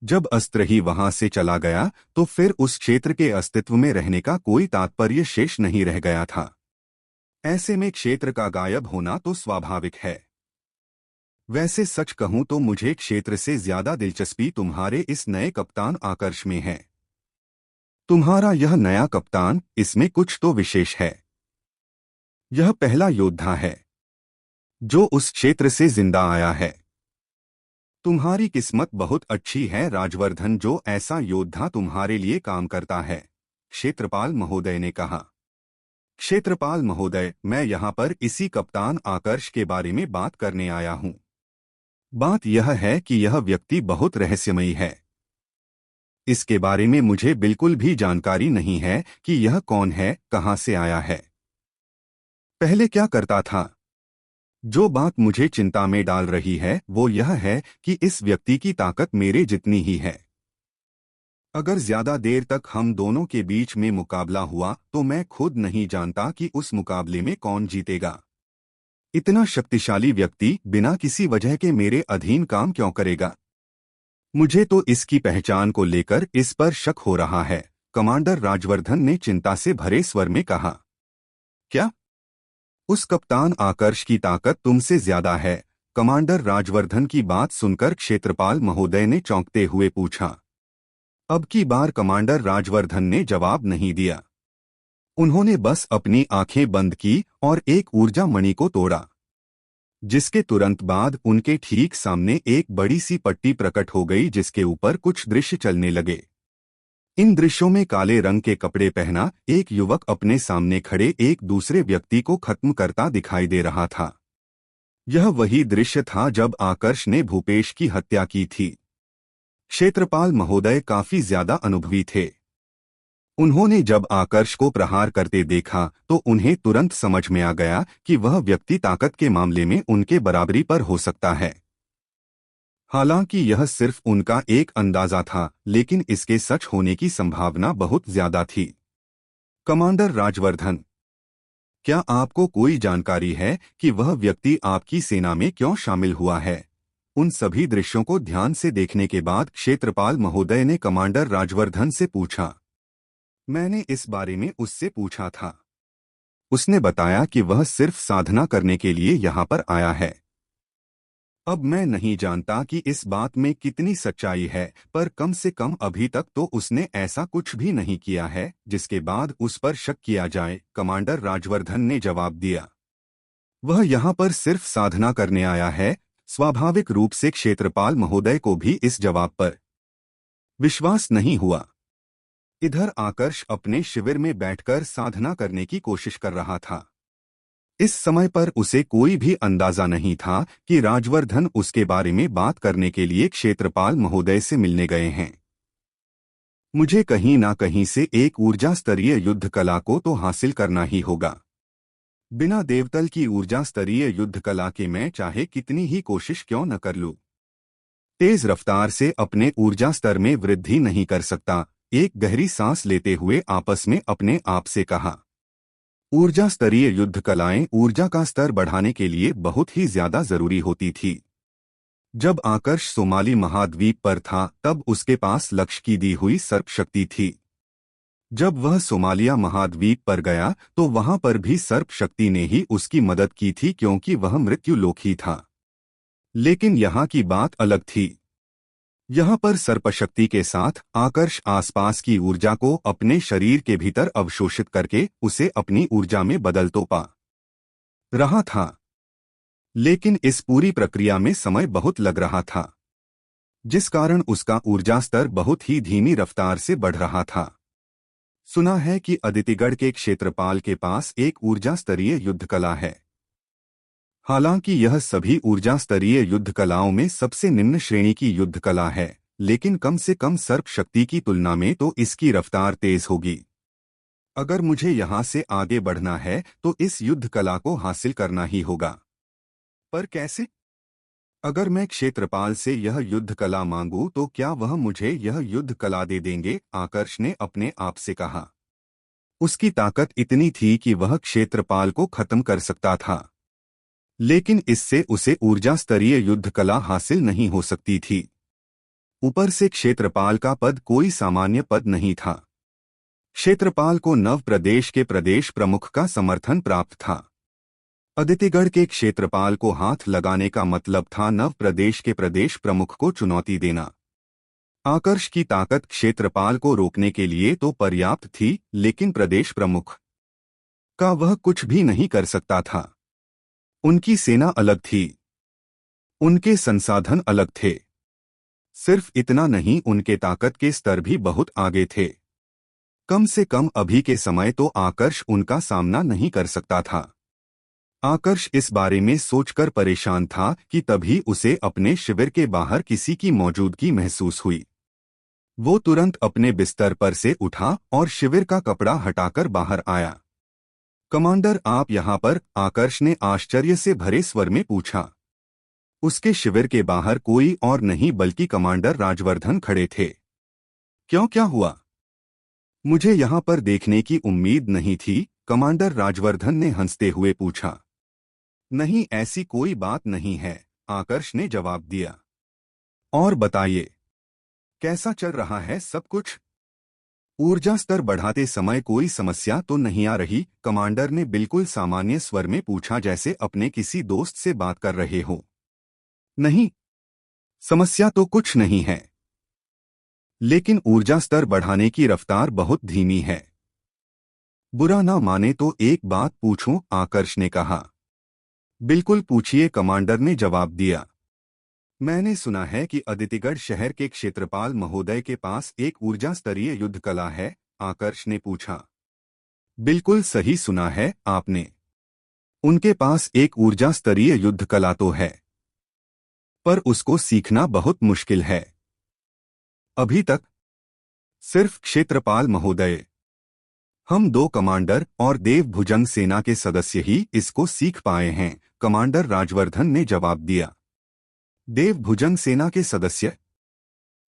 जब अस्त्र ही वहां से चला गया तो फिर उस क्षेत्र के अस्तित्व में रहने का कोई तात्पर्य शेष नहीं रह गया था। ऐसे में क्षेत्र का गायब होना तो स्वाभाविक है। वैसे सच कहूं तो मुझे क्षेत्र से ज्यादा दिलचस्पी तुम्हारे इस नए कप्तान आकर्ष में है। तुम्हारा यह नया कप्तान, इसमें कुछ तो विशेष है। यह पहला योद्धा है जो उस क्षेत्र से जिंदा आया है। तुम्हारी किस्मत बहुत अच्छी है राजवर्धन, जो ऐसा योद्धा तुम्हारे लिए काम करता है, क्षेत्रपाल महोदय ने कहा। क्षेत्रपाल महोदय, मैं यहाँ पर इसी कप्तान आकर्ष के बारे में बात करने आया हूँ। बात यह है कि यह व्यक्ति बहुत रहस्यमयी है। इसके बारे में मुझे बिल्कुल भी जानकारी नहीं है कि यह कौन है, कहाँ से आया है, पहले क्या करता था। जो बात मुझे चिंता में डाल रही है वो यह है कि इस व्यक्ति की ताकत मेरे जितनी ही है। अगर ज्यादा देर तक हम दोनों के बीच में मुकाबला हुआ तो मैं खुद नहीं जानता कि उस मुकाबले में कौन जीतेगा। इतना शक्तिशाली व्यक्ति बिना किसी वजह के मेरे अधीन काम क्यों करेगा। मुझे तो इसकी पहचान को लेकर इस पर शक हो रहा है, कमांडर राजवर्धन ने चिंता से भरे स्वर में कहा। क्या? उस कप्तान आकर्ष की ताकत तुमसे ज्यादा है? कमांडर राजवर्धन की बात सुनकर क्षेत्रपाल महोदय ने चौंकते हुए पूछा। अब की बार कमांडर राजवर्धन ने जवाब नहीं दिया। उन्होंने बस अपनी आंखें बंद की और एक ऊर्जा मणि को तोड़ा, जिसके तुरंत बाद उनके ठीक सामने एक बड़ी सी पट्टी प्रकट हो गई जिसके ऊपर कुछ दृश्य चलने लगे। इन दृश्यों में काले रंग के कपड़े पहना एक युवक अपने सामने खड़े एक दूसरे व्यक्ति को खत्म करता दिखाई दे रहा था। यह वही दृश्य था जब आकर्ष ने भूपेश की हत्या की थी। क्षेत्रपाल महोदय काफी ज्यादा अनुभवी थे। उन्होंने जब आकर्ष को प्रहार करते देखा तो उन्हें तुरंत समझ में आ गया कि वह व्यक्ति ताकत के मामले में उनके बराबरी पर हो सकता है। हालांकि यह सिर्फ उनका एक अंदाजा था, लेकिन इसके सच होने की संभावना बहुत ज्यादा थी। कमांडर राजवर्धन, क्या आपको कोई जानकारी है कि वह व्यक्ति आपकी सेना में क्यों शामिल हुआ है? उन सभी दृश्यों को ध्यान से देखने के बाद क्षेत्रपाल महोदय ने कमांडर राजवर्धन से पूछा। मैंने इस बारे में उससे पूछा था। उसने बताया कि वह सिर्फ साधना करने के लिए यहाँ पर आया है। अब मैं नहीं जानता कि इस बात में कितनी सच्चाई है, पर कम से कम अभी तक तो उसने ऐसा कुछ भी नहीं किया है जिसके बाद उस पर शक किया जाए, कमांडर राजवर्धन ने जवाब दिया। वह यहाँ पर सिर्फ साधना करने आया है। स्वाभाविक रूप से क्षेत्रपाल महोदय को भी इस जवाब पर विश्वास नहीं हुआ। इधर आकर्ष अपने शिविर में बैठकर साधना करने की कोशिश कर रहा था। इस समय पर उसे कोई भी अंदाजा नहीं था कि राजवर्धन उसके बारे में बात करने के लिए क्षेत्रपाल महोदय से मिलने गए हैं। मुझे कहीं ना कहीं से एक ऊर्जा स्तरीय युद्ध कला को तो हासिल करना ही होगा। बिना देवतल की ऊर्जा स्तरीय युद्ध कला के मैं चाहे कितनी ही कोशिश क्यों न कर लूं, तेज रफ्तार से अपने ऊर्जा स्तर में वृद्धि नहीं कर सकता। एक गहरी सांस लेते हुए आपस में अपने आप से कहा। ऊर्जा स्तरीय युद्ध कलाएं ऊर्जा का स्तर बढ़ाने के लिए बहुत ही ज्यादा जरूरी होती थी। जब आकर्ष सोमाली महाद्वीप पर था तब उसके पास लक्ष्य की दी हुई सर्प शक्ति थी। जब वह सोमालिया महाद्वीप पर गया तो वहां पर भी सर्प शक्ति ने ही उसकी मदद की थी, क्योंकि वह मृत्यु लोक ही था। लेकिन यहाँ की बात अलग थी। यहाँ पर सर्पशक्ति के साथ आकर्ष आसपास की ऊर्जा को अपने शरीर के भीतर अवशोषित करके उसे अपनी ऊर्जा में बदल तो पा रहा था, लेकिन इस पूरी प्रक्रिया में समय बहुत लग रहा था, जिस कारण उसका ऊर्जा स्तर बहुत ही धीमी रफ्तार से बढ़ रहा था। सुना है कि अदितिगढ़ के क्षेत्रपाल के पास एक ऊर्जा स्तरीय युद्ध कला है। हालांकि यह सभी ऊर्जा स्तरीय युद्ध कलाओं में सबसे निम्न श्रेणी की युद्ध कला है, लेकिन कम से कम सर्प शक्ति की तुलना में तो इसकी रफ्तार तेज होगी। अगर मुझे यहाँ से आगे बढ़ना है तो इस युद्ध कला को हासिल करना ही होगा। पर कैसे? अगर मैं क्षेत्रपाल से यह युद्ध कला मांगूं तो क्या वह मुझे यह युद्ध कला दे देंगे? आकर्ष ने अपने आप से कहा। उसकी ताकत इतनी थी कि वह क्षेत्रपाल को खत्म कर सकता था, लेकिन इससे उसे ऊर्जा स्तरीय युद्ध कला हासिल नहीं हो सकती थी। ऊपर से क्षेत्रपाल का पद कोई सामान्य पद नहीं था। क्षेत्रपाल को नव प्रदेश के प्रदेश प्रमुख का समर्थन प्राप्त था। अदितिगढ़ के क्षेत्रपाल को हाथ लगाने का मतलब था नव प्रदेश के प्रदेश प्रमुख को चुनौती देना। आकर्ष की ताकत क्षेत्रपाल को रोकने के लिए तो पर्याप्त थी, लेकिन प्रदेश प्रमुख का वह कुछ भी नहीं कर सकता था। उनकी सेना अलग थी, उनके संसाधन अलग थे। सिर्फ इतना नहीं, उनके ताकत के स्तर भी बहुत आगे थे। कम से कम अभी के समय तो आकर्ष उनका सामना नहीं कर सकता था। आकर्ष इस बारे में सोचकर परेशान था कि तभी उसे अपने शिविर के बाहर किसी की मौजूदगी महसूस हुई। वो तुरंत अपने बिस्तर पर से उठा और शिविर का कपड़ा हटाकर बाहर आया। कमांडर, आप यहाँ पर? आकर्ष ने आश्चर्य से भरे स्वर में पूछा। उसके शिविर के बाहर कोई और नहीं बल्कि कमांडर राजवर्धन खड़े थे। क्यों, क्या हुआ? मुझे यहाँ पर देखने की उम्मीद नहीं थी, कमांडर राजवर्धन ने हंसते हुए पूछा। नहीं, ऐसी कोई बात नहीं है, आकर्ष ने जवाब दिया। और बताइए, कैसा चल रहा है सब कुछ? ऊर्जा स्तर बढ़ाते समय कोई समस्या तो नहीं आ रही? कमांडर ने बिल्कुल सामान्य स्वर में पूछा, जैसे अपने किसी दोस्त से बात कर रहे हो। नहीं, समस्या तो कुछ नहीं है, लेकिन ऊर्जा स्तर बढ़ाने की रफ्तार बहुत धीमी है। बुरा ना माने तो एक बात पूछूं? आकर्ष ने कहा। बिल्कुल पूछिए, कमांडर ने जवाब दिया। मैंने सुना है कि अदितिगढ़ शहर के क्षेत्रपाल महोदय के पास एक ऊर्जा स्तरीय युद्ध कला है, आकर्ष ने पूछा। बिल्कुल सही सुना है आपने। उनके पास एक ऊर्जा स्तरीय युद्ध कला तो है, पर उसको सीखना बहुत मुश्किल है। अभी तक सिर्फ क्षेत्रपाल महोदय, हम दो कमांडर और देवभुजंग सेना के सदस्य ही इसको सीख पाए हैं, कमांडर राजवर्धन ने जवाब दिया। देवभुजंग सेना के सदस्य?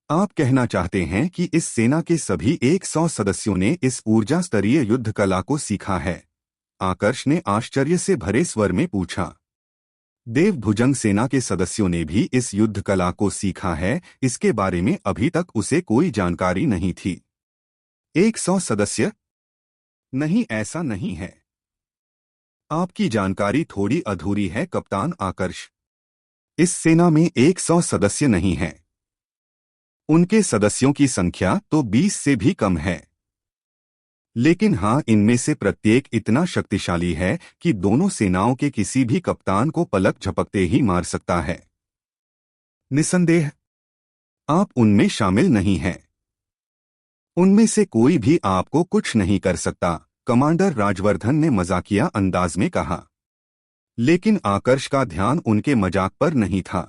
आप कहना चाहते हैं कि इस सेना के सभी 100 सदस्यों ने इस ऊर्जा स्तरीय युद्ध कला को सीखा है? आकर्ष ने आश्चर्य से भरे स्वर में पूछा। देवभुजंग सेना के सदस्यों ने भी इस युद्ध कला को सीखा है, इसके बारे में अभी तक उसे कोई जानकारी नहीं थी। 100 सदस्य? नहीं, ऐसा नहीं है। आपकी जानकारी थोड़ी अधूरी है कप्तान आकर्ष। इस सेना में 100 सदस्य नहीं हैं। उनके सदस्यों की संख्या तो 20 से भी कम है। लेकिन हाँ, इनमें से प्रत्येक इतना शक्तिशाली है कि दोनों सेनाओं के किसी भी कप्तान को पलक झपकते ही मार सकता है। निसंदेह आप उनमें शामिल नहीं हैं। उनमें से कोई भी आपको कुछ नहीं कर सकता, कमांडर राजवर्धन ने मजाकिया अंदाज में कहा। लेकिन आकर्ष का ध्यान उनके मजाक पर नहीं था।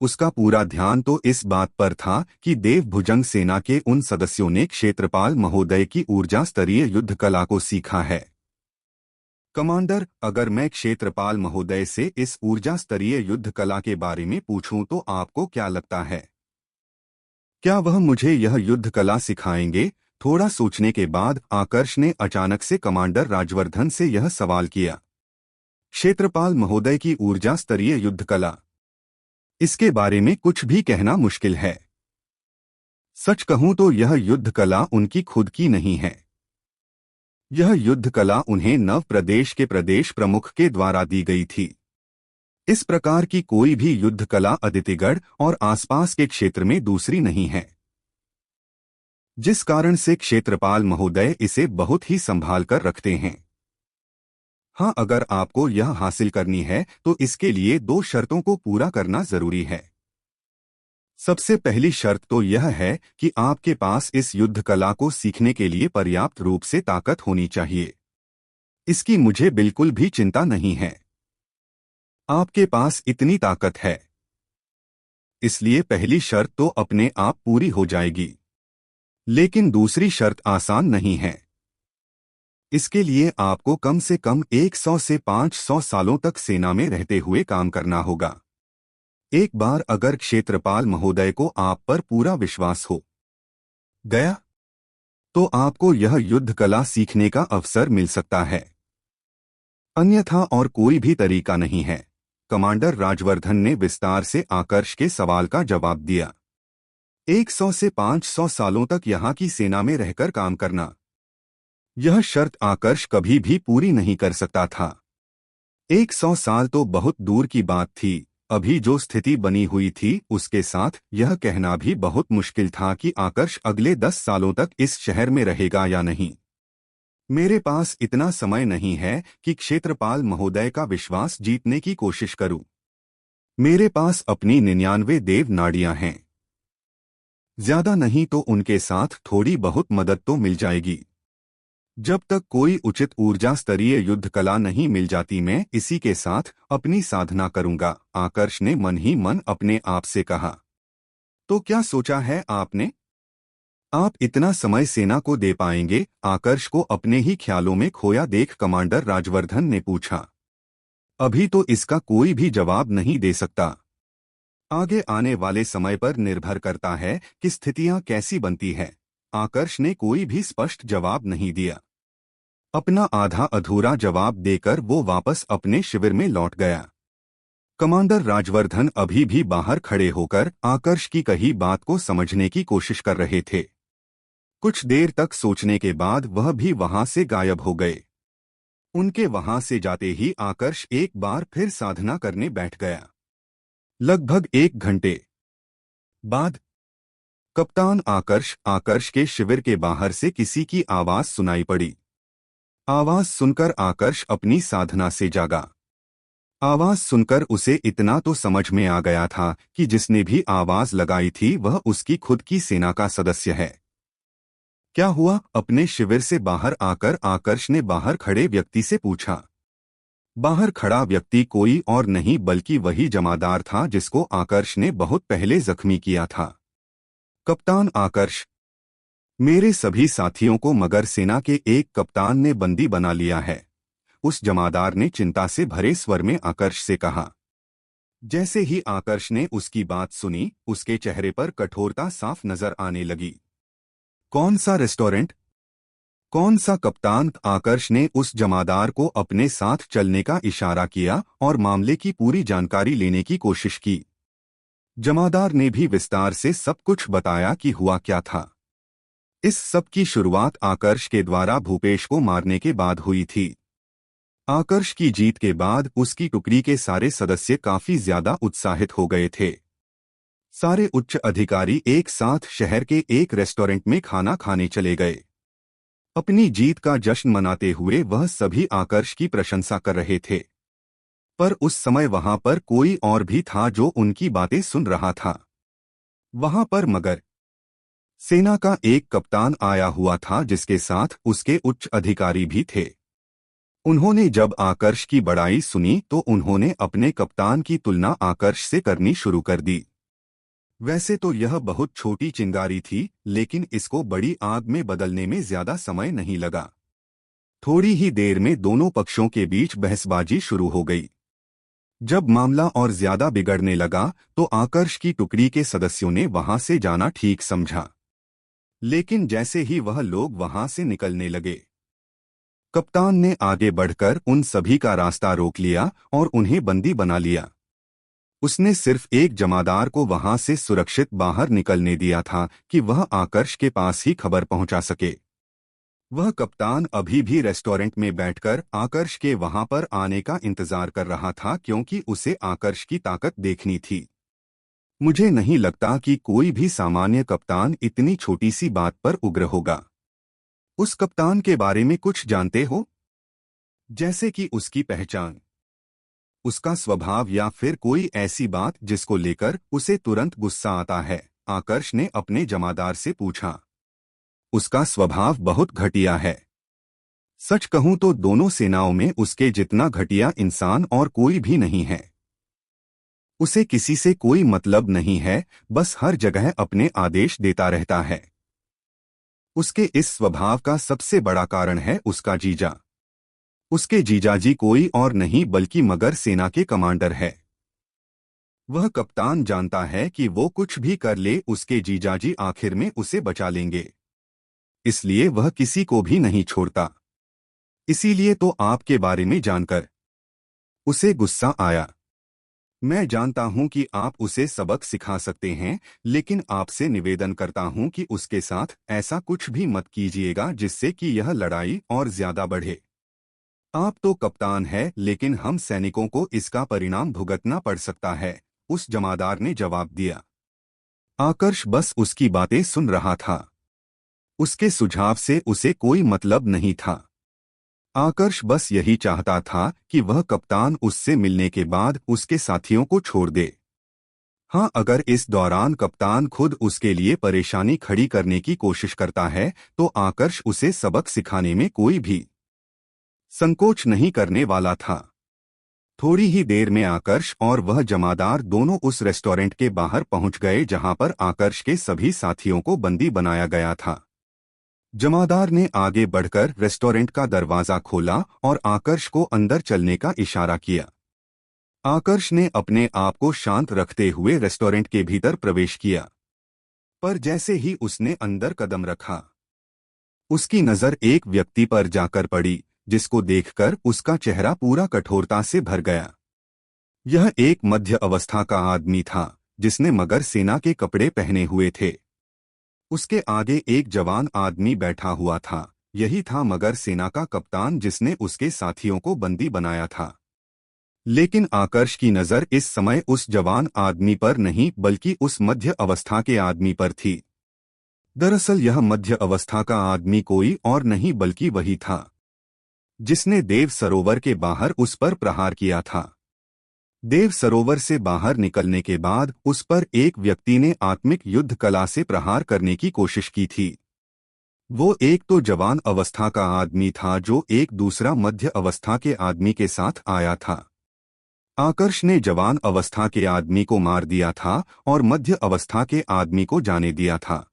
उसका पूरा ध्यान तो इस बात पर था कि देवभुजंग सेना के उन सदस्यों ने क्षेत्रपाल महोदय की ऊर्जा स्तरीय युद्ध कला को सीखा है। कमांडर, अगर मैं क्षेत्रपाल महोदय से इस ऊर्जा स्तरीय युद्ध कला के बारे में पूछूं तो आपको क्या लगता है? क्या वह मुझे यह युद्ध कला सिखाएंगे? थोड़ा सोचने के बाद आकर्ष ने अचानक से कमांडर राजवर्धन से यह सवाल किया। क्षेत्रपाल महोदय की ऊर्जा स्तरीय युद्ध कला, इसके बारे में कुछ भी कहना मुश्किल है। सच कहूं तो यह युद्ध कला उनकी खुद की नहीं है। यह युद्ध कला उन्हें नव प्रदेश के प्रदेश प्रमुख के द्वारा दी गई थी। इस प्रकार की कोई भी युद्ध कला अदितिगढ़ और आसपास के क्षेत्र में दूसरी नहीं है, जिस कारण से क्षेत्रपाल महोदय इसे बहुत ही संभाल कर रखते हैं। हाँ, अगर आपको यह हासिल करनी है तो इसके लिए 2 शर्तों को पूरा करना जरूरी है। सबसे पहली शर्त तो यह है कि आपके पास इस युद्ध कला को सीखने के लिए पर्याप्त रूप से ताकत होनी चाहिए। इसकी मुझे बिल्कुल भी चिंता नहीं है। आपके पास इतनी ताकत है, इसलिए पहली शर्त तो अपने आप पूरी हो जाएगी। लेकिन दूसरी शर्त आसान नहीं है। इसके लिए आपको कम से कम 100 से 500 सालों तक सेना में रहते हुए काम करना होगा। एक बार अगर क्षेत्रपाल महोदय को आप पर पूरा विश्वास हो गया तो आपको यह युद्ध कला सीखने का अवसर मिल सकता है, अन्यथा और कोई भी तरीका नहीं है, कमांडर राजवर्धन ने विस्तार से आकर्ष के सवाल का जवाब दिया। 100 से 500 सालों तक यहाँ की सेना में रहकर काम करना, यह शर्त आकर्ष कभी भी पूरी नहीं कर सकता था। 100 साल तो बहुत दूर की बात थी। अभी जो स्थिति बनी हुई थी उसके साथ यह कहना भी बहुत मुश्किल था कि आकर्ष अगले 10 सालों तक इस शहर में रहेगा या नहीं। मेरे पास इतना समय नहीं है कि क्षेत्रपाल महोदय का विश्वास जीतने की कोशिश करूं। मेरे पास अपनी 99 देव नाड़ियां हैं। ज्यादा नहीं तो उनके साथ थोड़ी बहुत मदद तो मिल जाएगी। जब तक कोई उचित ऊर्जा स्तरीय युद्ध कला नहीं मिल जाती मैं इसी के साथ अपनी साधना करूंगा। आकर्ष ने मन ही मन अपने आप से कहा। तो क्या सोचा है आपने? आप इतना समय सेना को दे पाएंगे? आकर्ष को अपने ही ख्यालों में खोया देख कमांडर राजवर्धन ने पूछा। अभी तो इसका कोई भी जवाब नहीं दे सकता। आगे आने वाले समय पर निर्भर करता है कि स्थितियां कैसी बनती है। आकर्ष ने कोई भी स्पष्ट जवाब नहीं दिया। अपना आधा अधूरा जवाब देकर वो वापस अपने शिविर में लौट गया। कमांडर राजवर्धन अभी भी बाहर खड़े होकर आकर्ष की कही बात को समझने की कोशिश कर रहे थे। कुछ देर तक सोचने के बाद वह भी वहां से गायब हो गए। उनके वहां से जाते ही आकर्ष एक बार फिर साधना करने बैठ गया। लगभग 1 घंटे बाद कप्तान आकर्ष के शिविर के बाहर से किसी की आवाज सुनाई पड़ी। आवाज सुनकर आकर्ष अपनी साधना से जागा। आवाज सुनकर उसे इतना तो समझ में आ गया था कि जिसने भी आवाज लगाई थी वह उसकी खुद की सेना का सदस्य है। क्या हुआ? अपने शिविर से बाहर आकर आकर्ष ने बाहर खड़े व्यक्ति से पूछा। बाहर खड़ा व्यक्ति कोई और नहीं बल्कि वही जमादार था जिसको आकर्ष ने बहुत पहले जख्मी किया था। कप्तान आकर्ष, मेरे सभी साथियों को मगर सेना के एक कप्तान ने बंदी बना लिया है। उस जमादार ने चिंता से भरे स्वर में आकर्ष से कहा। जैसे ही आकर्ष ने उसकी बात सुनी उसके चेहरे पर कठोरता साफ नजर आने लगी। कौन सा रेस्टोरेंट? कौन सा कप्तान? आकर्ष ने उस जमादार को अपने साथ चलने का इशारा किया और मामले की पूरी जानकारी लेने की कोशिश की। जमादार ने भी विस्तार से सब कुछ बताया कि हुआ क्या था। इस सब की शुरुआत आकर्ष के द्वारा भूपेश को मारने के बाद हुई थी। आकर्ष की जीत के बाद उसकी टुकड़ी के सारे सदस्य काफी ज्यादा उत्साहित हो गए थे। सारे उच्च अधिकारी एक साथ शहर के एक रेस्टोरेंट में खाना खाने चले गए। अपनी जीत का जश्न मनाते हुए वह सभी आकर्ष की प्रशंसा कर रहे थे। पर उस समय वहां पर कोई और भी था जो उनकी बातें सुन रहा था। वहां पर मगर सेना का एक कप्तान आया हुआ था जिसके साथ उसके उच्च अधिकारी भी थे। उन्होंने जब आकर्ष की बड़ाई सुनी तो उन्होंने अपने कप्तान की तुलना आकर्ष से करनी शुरू कर दी। वैसे तो यह बहुत छोटी चिंगारी थी लेकिन इसको बड़ी आग में बदलने में ज्यादा समय नहीं लगा। थोड़ी ही देर में दोनों पक्षों के बीच बहसबाजी शुरू हो गई। जब मामला और ज्यादा बिगड़ने लगा तो आकर्ष की टुकड़ी के सदस्यों ने वहां से जाना ठीक समझा। लेकिन जैसे ही वह लोग वहां से निकलने लगे कप्तान ने आगे बढ़कर उन सभी का रास्ता रोक लिया और उन्हें बंदी बना लिया। उसने सिर्फ एक जमादार को वहां से सुरक्षित बाहर निकलने दिया था कि वह आकर्ष के पास ही खबर पहुंचा सके। वह कप्तान अभी भी रेस्टोरेंट में बैठकर आकर्ष के वहां पर आने का इंतजार कर रहा था क्योंकि उसे आकर्ष की ताकत देखनी थी। मुझे नहीं लगता कि कोई भी सामान्य कप्तान इतनी छोटी सी बात पर उग्र होगा। उस कप्तान के बारे में कुछ जानते हो? जैसे कि उसकी पहचान, उसका स्वभाव या फिर कोई ऐसी बात जिसको लेकर उसे तुरंत गुस्सा आता है? आकर्ष ने अपने जमादार से पूछा। उसका स्वभाव बहुत घटिया है। सच कहूं तो दोनों सेनाओं में उसके जितना घटिया इंसान और कोई भी नहीं है। उसे किसी से कोई मतलब नहीं है, बस हर जगह अपने आदेश देता रहता है। उसके इस स्वभाव का सबसे बड़ा कारण है उसका जीजा। उसके जीजाजी कोई और नहीं बल्कि मगर सेना के कमांडर है। वह कप्तान जानता है कि वो कुछ भी कर ले उसके जीजाजी आखिर में उसे बचा लेंगे, इसलिए वह किसी को भी नहीं छोड़ता। इसीलिए तो आपके बारे में जानकर उसे गुस्सा आया। मैं जानता हूं कि आप उसे सबक सिखा सकते हैं, लेकिन आपसे निवेदन करता हूं कि उसके साथ ऐसा कुछ भी मत कीजिएगा जिससे कि यह लड़ाई और ज्यादा बढ़े। आप तो कप्तान है, लेकिन हम सैनिकों को इसका परिणाम भुगतना पड़ सकता है, उस जमादार ने जवाब दिया। आकर्ष बस उसकी बातें सुन रहा था। उसके सुझाव से उसे कोई मतलब नहीं था। आकर्ष बस यही चाहता था कि वह कप्तान उससे मिलने के बाद उसके साथियों को छोड़ दे। हाँ, अगर इस दौरान कप्तान खुद उसके लिए परेशानी खड़ी करने की कोशिश करता है तो आकर्ष उसे सबक सिखाने में कोई भी संकोच नहीं करने वाला था। थोड़ी ही देर में आकर्ष और वह जमादार दोनों उस रेस्टोरेंट के बाहर पहुंच गए जहां पर आकर्ष के सभी साथियों को बंदी बनाया गया था। जमादार ने आगे बढ़कर रेस्टोरेंट का दरवाजा खोला और आकर्ष को अंदर चलने का इशारा किया। आकर्ष ने अपने आप को शांत रखते हुए रेस्टोरेंट के भीतर प्रवेश किया, पर जैसे ही उसने अंदर कदम रखा, उसकी नजर एक व्यक्ति पर जाकर पड़ी, जिसको देखकर उसका चेहरा पूरा कठोरता से भर गया। यह एक मध्य अवस्था का आदमी था, जिसने मगर सेना के कपड़े पहने हुए थे। उसके आगे एक जवान आदमी बैठा हुआ था। यही था मगर सेना का कप्तान, जिसने उसके साथियों को बंदी बनाया था। लेकिन आकर्ष की नजर इस समय उस जवान आदमी पर नहीं बल्कि उस मध्य अवस्था के आदमी पर थी। दरअसल यह मध्य अवस्था का आदमी कोई और नहीं बल्कि वही था जिसने देव सरोवर के बाहर उस पर प्रहार किया था। देव सरोवर से बाहर निकलने के बाद उस पर एक व्यक्ति ने आत्मिक युद्ध कला से प्रहार करने की कोशिश की थी। वो एक तो जवान अवस्था का आदमी था जो एक दूसरा मध्य अवस्था के आदमी के साथ आया था। आकर्ष ने जवान अवस्था के आदमी को मार दिया था और मध्य अवस्था के आदमी को जाने दिया था।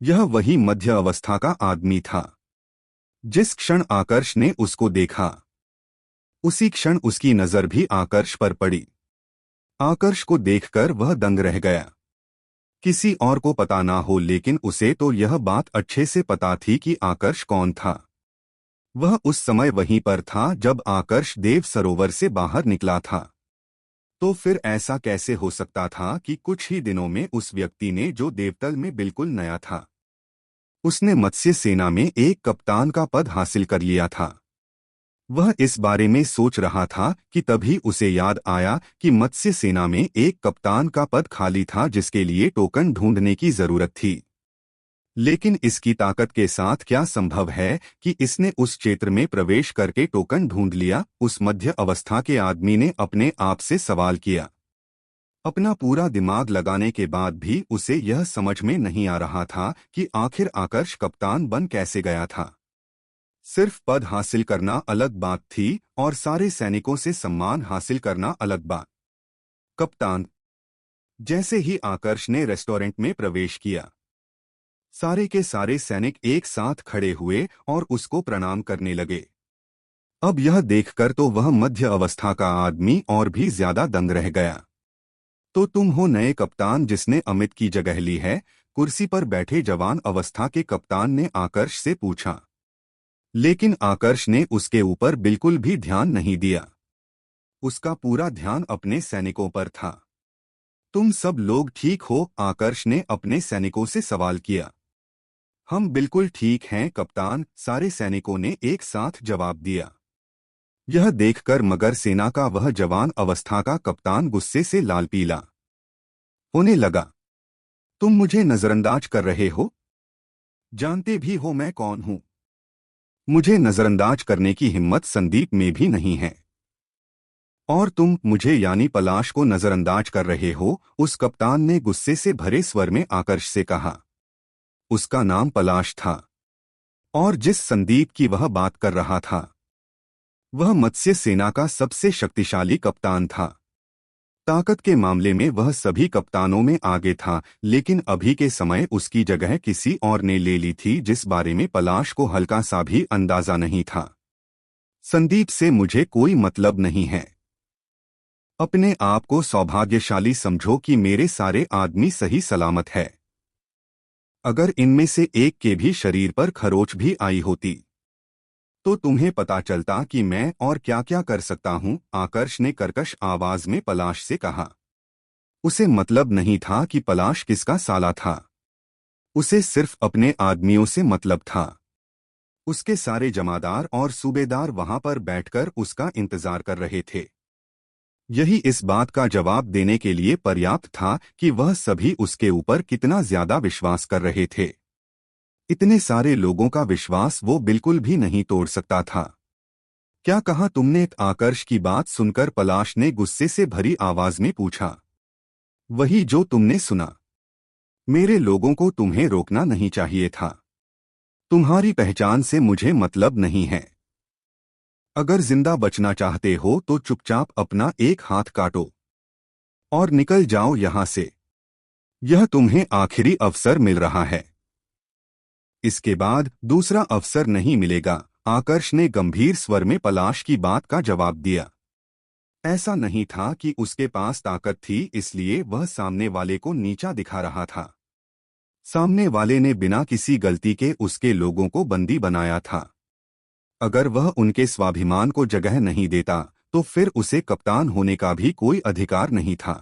यह वही मध्य अवस्था का आदमी था। जिस क्षण आकर्ष ने उसको देखा, उसी क्षण उसकी नजर भी आकर्ष पर पड़ी। आकर्ष को देखकर वह दंग रह गया। किसी और को पता ना हो, लेकिन उसे तो यह बात अच्छे से पता थी कि आकर्ष कौन था। वह उस समय वहीं पर था जब आकर्ष देव सरोवर से बाहर निकला था। तो फिर ऐसा कैसे हो सकता था कि कुछ ही दिनों में उस व्यक्ति ने, जो देवतल में बिल्कुल नया था, उसने मत्स्य सेना में एक कप्तान का पद हासिल कर लिया था। वह इस बारे में सोच रहा था कि तभी उसे याद आया कि मत्स्य सेना में एक कप्तान का पद खाली था जिसके लिए टोकन ढूंढने की जरूरत थी। लेकिन इसकी ताकत के साथ क्या संभव है कि इसने उस क्षेत्र में प्रवेश करके टोकन ढूंढ लिया? उस मध्य अवस्था के आदमी ने अपने आप से सवाल किया। अपना पूरा दिमाग लगाने के बाद भी उसे यह समझ में नहीं आ रहा था कि आखिर आकर्ष कप्तान बन कैसे गया था। सिर्फ पद हासिल करना अलग बात थी और सारे सैनिकों से सम्मान हासिल करना अलग बात। कप्तान। जैसे ही आकर्ष ने रेस्टोरेंट में प्रवेश किया, सारे के सारे सैनिक एक साथ खड़े हुए और उसको प्रणाम करने लगे। अब यह देखकर तो वह मध्य अवस्था का आदमी और भी ज्यादा दंग रह गया। तो तुम हो नए कप्तान जिसने अमित की जगह ली है? कुर्सी पर बैठे जवान अवस्था के कप्तान ने आकर्ष से पूछा। लेकिन आकर्ष ने उसके ऊपर बिल्कुल भी ध्यान नहीं दिया। उसका पूरा ध्यान अपने सैनिकों पर था। तुम सब लोग ठीक हो? आकर्ष ने अपने सैनिकों से सवाल किया। हम बिल्कुल ठीक हैं कप्तान, सारे सैनिकों ने एक साथ जवाब दिया। यह देखकर मगर सेना का वह जवान अवस्था का कप्तान गुस्से से लाल पीला होने लगा। तुम मुझे नजरअंदाज कर रहे हो? जानते भी हो मैं कौन हूं? मुझे नजरअंदाज करने की हिम्मत संदीप में भी नहीं है। और तुम मुझे यानी पलाश को नजरअंदाज कर रहे हो? उस कप्तान ने गुस्से से भरे स्वर में आकर्ष से कहा। उसका नाम पलाश था और जिस संदीप की वह बात कर रहा था, वह मत्स्य सेना का सबसे शक्तिशाली कप्तान था। ताकत के मामले में वह सभी कप्तानों में आगे था, लेकिन अभी के समय उसकी जगह किसी और ने ले ली थी जिस बारे में पलाश को हल्का सा भी अंदाजा नहीं था। संदीप से मुझे कोई मतलब नहीं है। अपने आप को सौभाग्यशाली समझो कि मेरे सारे आदमी सही सलामत है। अगर इनमें से एक के भी शरीर पर खरोच भी आई होती तो तुम्हें पता चलता कि मैं और क्या क्या कर सकता हूं। आकर्ष ने कर्कश आवाज में पलाश से कहा। उसे मतलब नहीं था कि पलाश किसका साला था। उसे सिर्फ अपने आदमियों से मतलब था। उसके सारे जमादार और सूबेदार वहां पर बैठकर उसका इंतजार कर रहे थे। यही इस बात का जवाब देने के लिए पर्याप्त था कि वह सभी उसके ऊपर कितना ज्यादा विश्वास कर रहे थे। इतने सारे लोगों का विश्वास वो बिल्कुल भी नहीं तोड़ सकता था। क्या कहा तुमने? आकर्ष की बात सुनकर पलाश ने गुस्से से भरी आवाज में पूछा। वही जो तुमने सुना। मेरे लोगों को तुम्हें रोकना नहीं चाहिए था। तुम्हारी पहचान से मुझे मतलब नहीं है। अगर जिंदा बचना चाहते हो तो चुपचाप अपना एक हाथ काटो और निकल जाओ यहां से। यह तुम्हें आखिरी अवसर मिल रहा है। इसके बाद दूसरा अवसर नहीं मिलेगा, आकर्ष ने गंभीर स्वर में पलाश की बात का जवाब दिया। ऐसा नहीं था कि उसके पास ताकत थी इसलिए वह सामने वाले को नीचा दिखा रहा था। सामने वाले ने बिना किसी गलती के उसके लोगों को बंदी बनाया था। अगर वह उनके स्वाभिमान को जगह नहीं देता तो फिर उसे कप्तान होने का भी कोई अधिकार नहीं था।